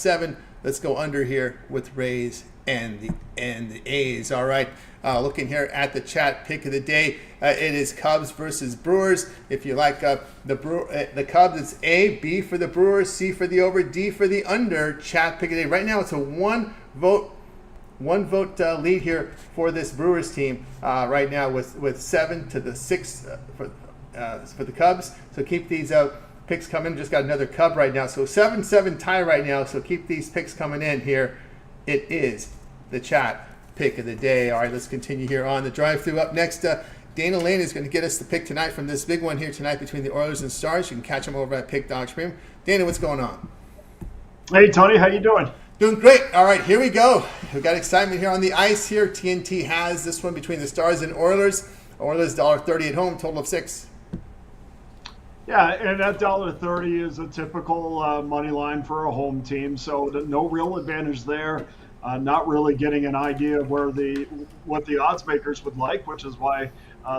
7. Let's go under here with Rays and the A's. All right, looking here at the chat pick of the day, it is Cubs versus Brewers. If you like the Cubs, it's A, B for the Brewers, C for the over, D for the under. Chat pick of the day. Right now, it's a one vote lead here for this Brewers team. Right now, with 7-6 for the Cubs. So keep these picks coming. Just got another Cub right now. So 7-7 tie right now. So keep these picks coming in here. It is the chat pick of the day. All right, let's continue here on the drive-through. Up next, Dana Lane is going to get us the pick tonight from this big one here tonight between the Oilers and Stars. You can catch him over at Pick Dogs Premium. Dana, what's going on? Hey, Tony, how you doing? Doing great. All right, here we go. We've got excitement here on the ice here. TNT has this one between the Stars and Oilers. Oilers $1.30 at home, total of 6. Yeah, and that $1.30 is a typical money line for a home team, so no real advantage there. Not really getting an idea of what the odds makers would like, which is why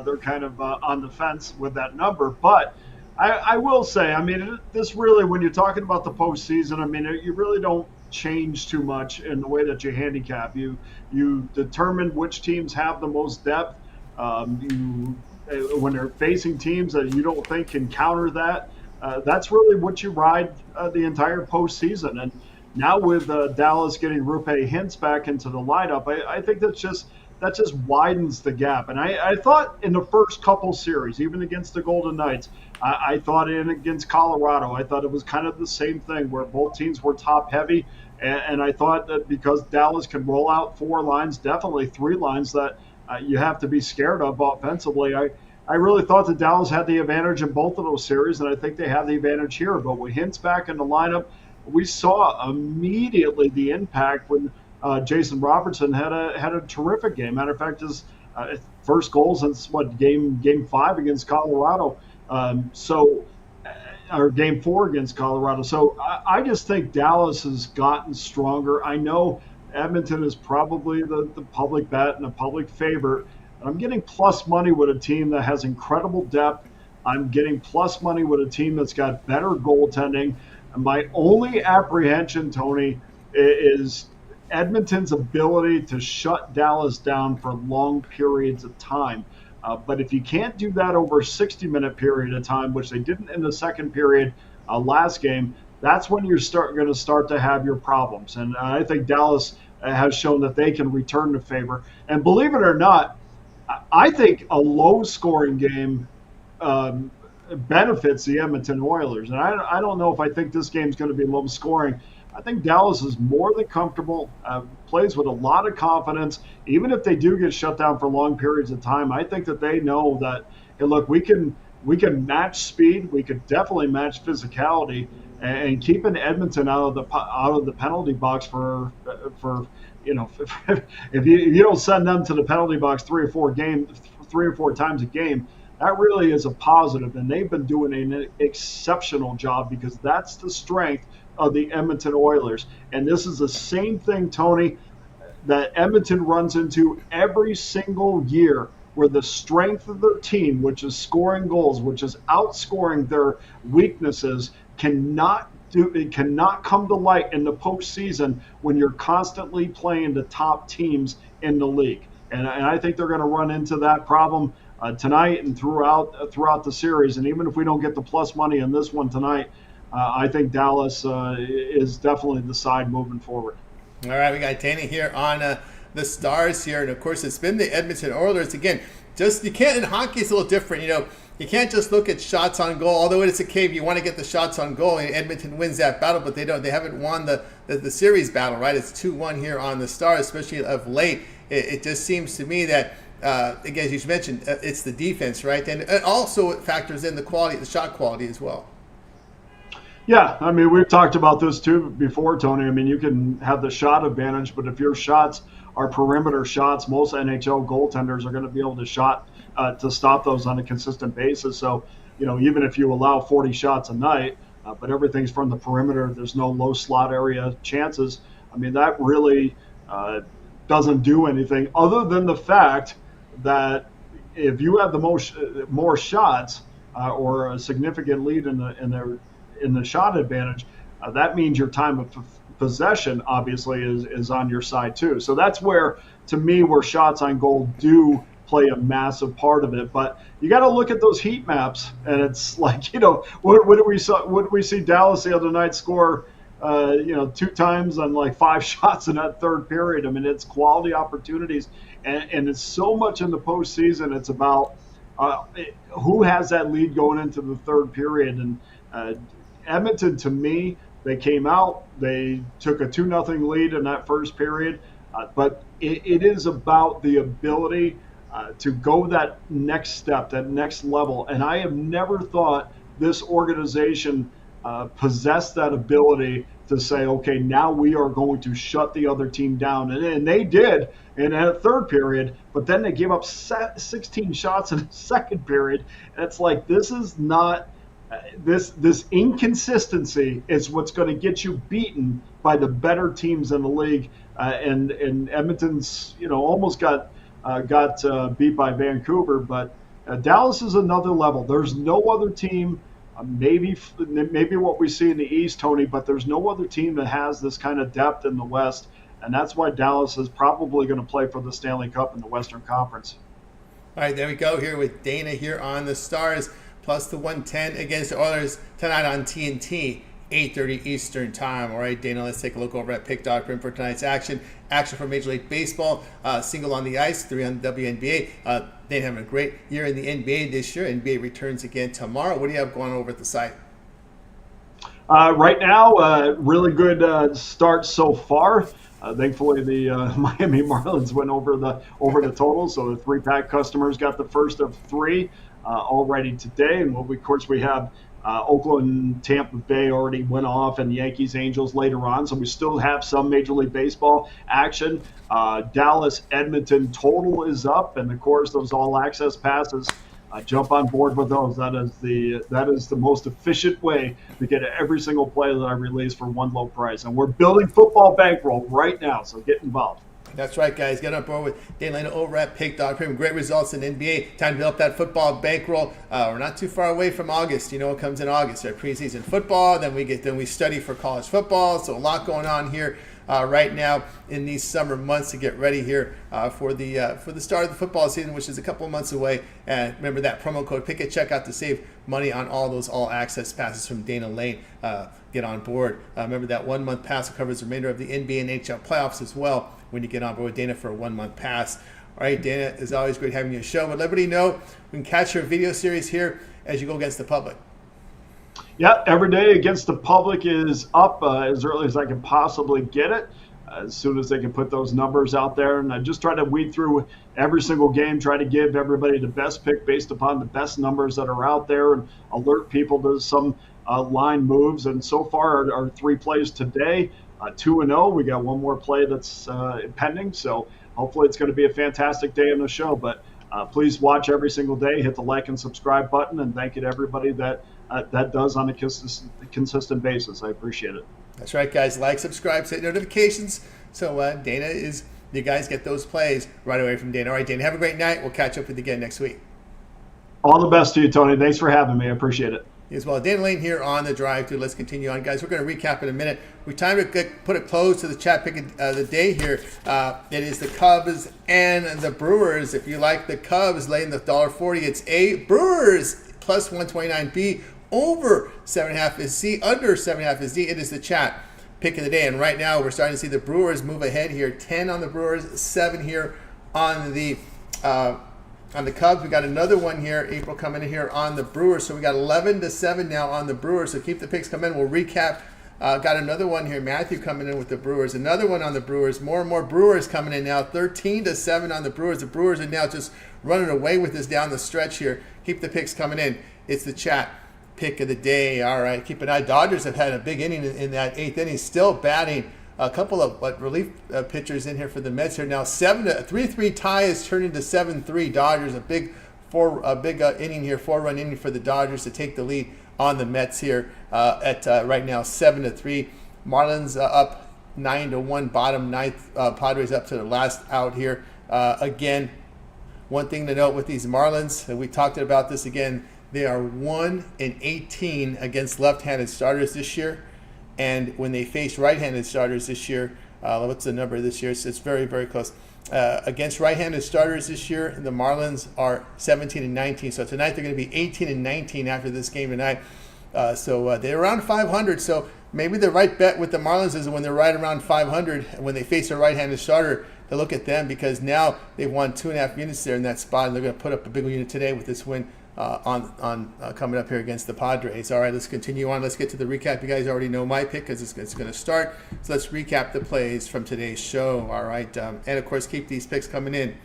they're kind of on the fence with that number. But I will say, I mean, this really, when you're talking about the postseason, I mean, you really don't change too much in the way that you handicap. You determine which teams have the most depth. When they're facing teams that you don't think can counter that, that's really what you ride the entire postseason. And now with Dallas getting Rupe Hintz back into the lineup, I think that just widens the gap. And I thought in the first couple series, even against the Golden Knights, I thought against Colorado, I thought it was kind of the same thing where both teams were top heavy. And I thought that because Dallas can roll out 4 lines, definitely 3 lines that you have to be scared of offensively. I really thought that Dallas had the advantage in both of those series, and I think they have the advantage here. But with Hintz back in the lineup, we saw immediately the impact when Jason Robertson had a terrific game. Matter of fact, his first goal since game 5 against Colorado, or game 4 against Colorado. So I just think Dallas has gotten stronger. I know Edmonton is probably the public bet and a public favorite. I'm getting plus money with a team that has incredible depth. I'm getting plus money with a team that's got better goaltending. And my only apprehension, Tony, is Edmonton's ability to shut Dallas down for long periods of time. But if you can't do that over a 60-minute period of time, which they didn't in the second period last game, that's when you're going to start to have your problems. And I think Dallas has shown that they can return the favor. And believe it or not, I think a low-scoring game benefits the Edmonton Oilers. And I don't know if I think this game's going to be low-scoring. I think Dallas is more than comfortable, plays with a lot of confidence. Even if they do get shut down for long periods of time, I think that they know that, hey, look, we can match speed, we could definitely match physicality, and keeping Edmonton out of the penalty box for if you don't send them to the penalty box three or four times a game, that really is a positive. And they've been doing an exceptional job because that's the strength of the Edmonton Oilers. And this is the same thing, Tony, that Edmonton runs into every single year, where the strength of their team, which is scoring goals, which is outscoring their weaknesses, cannot come to light in the postseason when you're constantly playing the top teams in the league. And I think they're going to run into that problem tonight and throughout the series. And even if we don't get the plus money in this one tonight, I think Dallas is definitely the side moving forward. All right, we got Dana here on the Stars here, and of course it's been the Edmonton Oilers again. You can't, in hockey it's a little different, you can't just look at shots on goal. Although it's a cave, you want to get the shots on goal, and Edmonton wins that battle, but they haven't won the series battle, right? It's 2-1 here on the Stars, especially of late. It just seems to me that again, as you mentioned, it's the defense, right? And it also factors in the shot quality as well. Yeah, I mean, we've talked about this too before, Tony. I mean, you can have the shot advantage, but if your shots are perimeter shots, most NHL goaltenders are going to be able to stop those on a consistent basis. So, even if you allow 40 shots a night, but everything's from the perimeter, there's no low slot area chances. I mean, that really doesn't do anything other than the fact that if you have the more shots or a significant lead in the shot advantage, that means your time of possession obviously is on your side too. So that's where shots on goal do play a massive part of it. But you got to look at those heat maps, and it's like, what did we see Dallas the other night score 2 times on like 5 shots in that third period. I mean, it's quality opportunities, and it's so much in the postseason. It's about who has that lead going into the third period. And Edmonton, to me, they came out, they took a 2-0 lead in that first period, but it is about the ability to go that next step, that next level. And I have never thought this organization possessed that ability to say, okay, now we are going to shut the other team down. And they did in that third period, but then they gave up 16 shots in the second period. And it's like, this is not... This inconsistency is what's going to get you beaten by the better teams in the league, and Edmonton's almost got beat by Vancouver, but Dallas is another level. There's no other team, maybe what we see in the East, Tony, but there's no other team that has this kind of depth in the West, and that's why Dallas is probably going to play for the Stanley Cup in the Western Conference. All right, there we go here with Dana here on the Stars. Plus the 110 against the Oilers tonight on TNT, 8:30 Eastern Time. All right, Dana, let's take a look over at Pick.Print for tonight's action. Action for Major League Baseball, single on the ice, 3 on the WNBA. They're having a great year in the NBA this year. NBA returns again tomorrow. What do you have going over at the site? Right now, really good start so far. Thankfully, the Miami Marlins went over the total, so the 3-pack customers got the first of 3 already today. And of course, we have Oakland and Tampa Bay already went off, and Yankees, Angels later on. So we still have some Major League Baseball action. Dallas, Edmonton total is up, and of course, those all-access passes. Jump on board with those. That is the most efficient way to get every single play that I release for one low price. And we're building football bankroll right now, so get involved. That's right, guys. Get on board with Dana Lane over at Pick Dog Premium. Great results in NBA. Time to build up that football bankroll. We're not too far away from August. You know what comes in August? Our preseason football. Then we study for college football. So a lot going on here right now in these summer months to get ready here for the start of the football season, which is a couple months away. And remember that promo code Pick at checkout to save money on all those all-access passes from Dana Lane. Get on board. Remember that 1 month pass covers the remainder of the NBA and NHL playoffs as well when you get on board with Dana for a 1 month pass. All right, Dana, it's always great having you on the show. But let everybody know we can catch your video series here as you go against the public. Yeah, every day against the public is up as early as I can possibly get it, as soon as they can put those numbers out there. And I just try to weed through every single game, try to give everybody the best pick based upon the best numbers that are out there and alert people to some line moves. And so far, our 3 plays today, 2-0. We got one more play that's pending. So hopefully it's going to be a fantastic day on the show. But please watch every single day, hit the like and subscribe button, and thank you to everybody that does on a consistent basis. I appreciate it. That's right, guys. Like, subscribe, set notifications. So you guys get those plays right away from Dana. All right, Dana, have a great night. We'll catch up with you again next week. All the best to you, Tony. Thanks for having me. I appreciate it. As well. Dana Lane here on the drive through. Let's continue on, guys. We're going to recap in a minute. We time to put a close to the chat pick of the day here. It is the Cubs and the Brewers. If you like the Cubs laying the $1.40, it's A. Brewers plus 129. B. Over 7.5 is C. Under 7.5 is D. It is the chat pick of the day. And right now we're starting to see the Brewers move ahead here. 10 on the Brewers, 7 here on the Cubs. We got another one here, April coming in here on the Brewers. So we got 11-7 now on the Brewers. So keep the picks coming. We'll recap. Got another one here, Matthew coming in with the Brewers. Another one on the Brewers. More and more Brewers coming in now. 13-7 on the Brewers. The Brewers are now just running away with this down the stretch here. Keep the picks coming in. It's the chat pick of the day. All right, keep an eye. Dodgers have had a big inning in that 8th inning, still batting. A couple of relief pitchers in here for the Mets here now. 3-3 tie is turned into 7-3 Dodgers. A big inning here, 4-run inning for the Dodgers to take the lead on the Mets here at right now 7-3. Marlins up 9-1. Bottom 9th. Padres up to the last out here. Again, one thing to note with these Marlins, and we talked about this again. They are 1-18 against left-handed starters this year. And when they face right-handed starters this year, what's the number this year? It's very, very close. Against right-handed starters this year, the Marlins are 17-19. So tonight they're going to be 18-19 after this game tonight. So they're around 500. So maybe the right bet with the Marlins is when they're right around 500, when they face a right-handed starter, to look at them, because now they've won 2.5 units there in that spot, and they're going to put up a big unit today with this win coming up here against the Padres. All right, let's continue on. Let's get to the recap. You guys already know my pick because it's going to start. So let's recap the plays from today's show. All right, and of course keep these picks coming in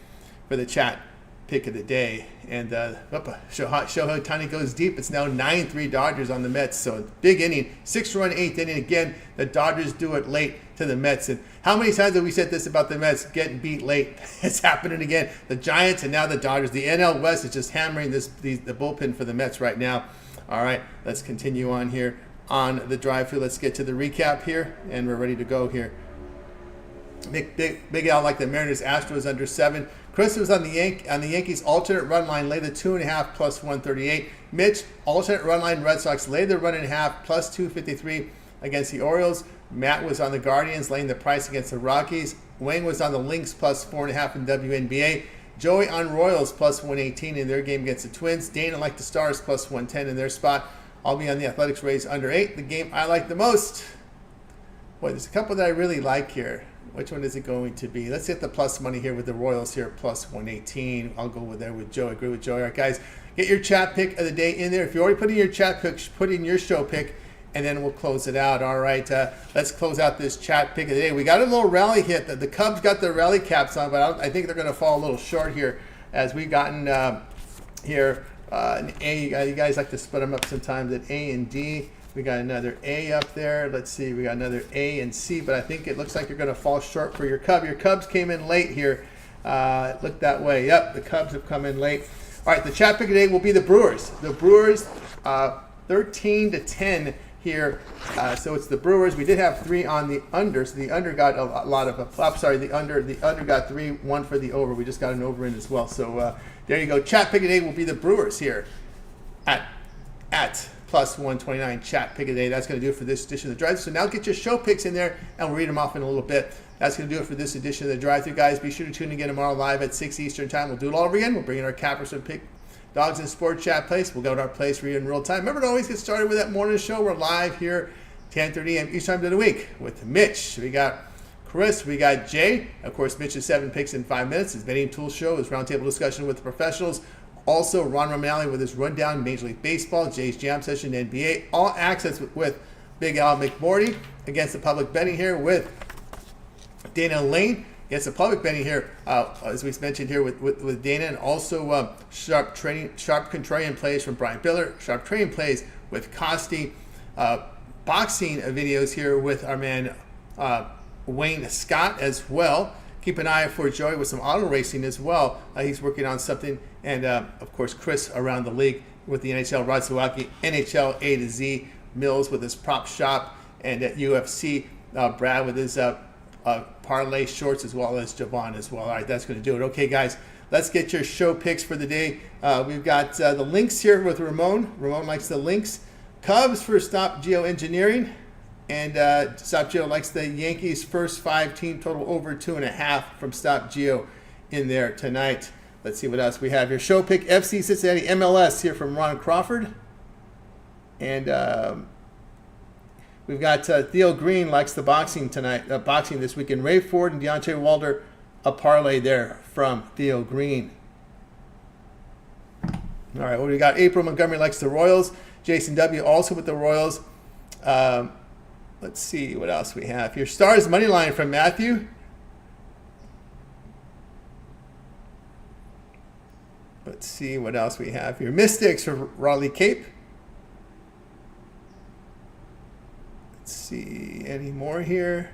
for the chat pick of the day. And show how Tiny goes deep. It's now 9-3 Dodgers on the Mets. So big inning, 6-run 8th inning. Again, the Dodgers do it late to the Mets. And how many times have we said this about the Mets getting beat late? It's happening again. The Giants and now the Dodgers. The NL West is just hammering the bullpen for the Mets right now. All right, let's continue on here on the drive-through. Let's get to the recap here, and we're ready to go here. Big out like the Mariners. Astros under 7. Chris was on the Yankees alternate run line, lay the 2.5 plus 138. Mitch, alternate run line Red Sox, lay the run and a half plus 253 against the Orioles. Matt was on the Guardians, laying the price against the Rockies. Wayne was on the Lynx plus 4.5 in WNBA. Joey on Royals plus 118 in their game against the Twins. Dana liked the Stars plus 110 in their spot. I'll be on the Athletics Rays under 8. The game I like the most. Boy, there's a couple that I really like here. Which one is it going to be? Let's hit the plus money here with the Royals here, plus 118. I'll go with there with Joe. I agree with Joe. All right, guys, get your chat pick of the day in there. If you already put in your chat pick, put in your show pick, and then we'll close it out. All right, let's close out this chat pick of the day. We got a little rally hit. The Cubs got their rally caps on, but I think they're going to fall a little short here as we've gotten here an A. You guys like to split them up sometimes at A and D. We got another A up there. Let's see. We got another A and C, but I think it looks like you're going to fall short for your Cub. Your Cubs came in late here. It looked that way. Yep, the Cubs have come in late. All right, the chat pick today will be the Brewers. The Brewers, 13-10 here. So it's the Brewers. We did have 3 on the under, so the under got a lot of the under got 3, 1 for the over. We just got an over in as well. So there you go. Chat pick of the day will be the Brewers here at plus 129. Chat pick of the day. That's going to do it for this edition of the Drive. So now get your show picks in there, and we'll read them off in a little bit. That's going to do it for this edition of the Drive-Thru, guys. Be sure to tune in again tomorrow live at 6 Eastern Time. We'll do it all over again. We'll bring in our cappers and pick dogs and sport chat place. We'll go to our place, read in real time. Remember to always get started with that morning show. We're live here 10:30 a.m. each time of the week with Mitch. We got Chris. We got Jay. Of course, Mitch's 7 picks in 5 minutes. His betting tool show, his roundtable discussion with the professionals. Also, Ron Romali with his rundown Major League Baseball, Jay's Jam Session, NBA. All access with Big Al McMordie against the public betting here with Dana Lane. Against the public betting here, as we mentioned here with Dana, and also sharp contrarian plays from Brian Biller, sharp trading plays with Costi, boxing videos here with our man Wayne Scott as well. Keep an eye out for Joey with some auto racing as well. He's working on something. And, of course, Chris around the league with the NHL, Rod Sawaki, NHL A to Z, Mills with his prop shop, and at UFC, Brad with his parlay shorts, as well as Javon as well. All right, that's going to do it. Okay, guys, let's get your show picks for the day. We've got the links here with Ramon. Ramon likes the links. Cubs for Stop Geo Engineering. And Stop Geo likes the Yankees' first 5 team total over 2.5 from Stop Geo in there tonight. Let's see what else we have here. Show pick FC Cincinnati MLS here from Ron Crawford. And we've got Theo Green likes the boxing tonight, boxing this weekend. Ray Ford and Deontay Wilder, a parlay there from Theo Green. All right, what do we got? April Montgomery likes the Royals. Jason W. also with the Royals. Let's see what else we have here. Stars money line from Matthew. Let's see what else we have here. Mystics for Raleigh Cape. Let's see any more here.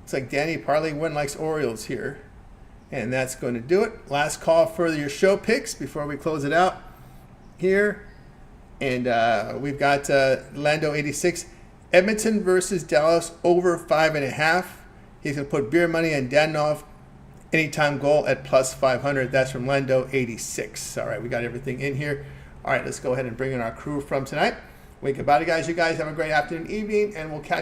Looks like Danny Parley Win likes Orioles here. And that's going to do it. Last call for your show picks before we close it out here. And we've got Lando 86. Edmonton versus Dallas over 5.5. He's going to put beer money on Dadonov anytime goal at plus 500. That's from Lando 86. All right, we got everything in here. All right, let's go ahead and bring in our crew from tonight. Wake up, guys. You guys have a great afternoon, evening, and we'll catch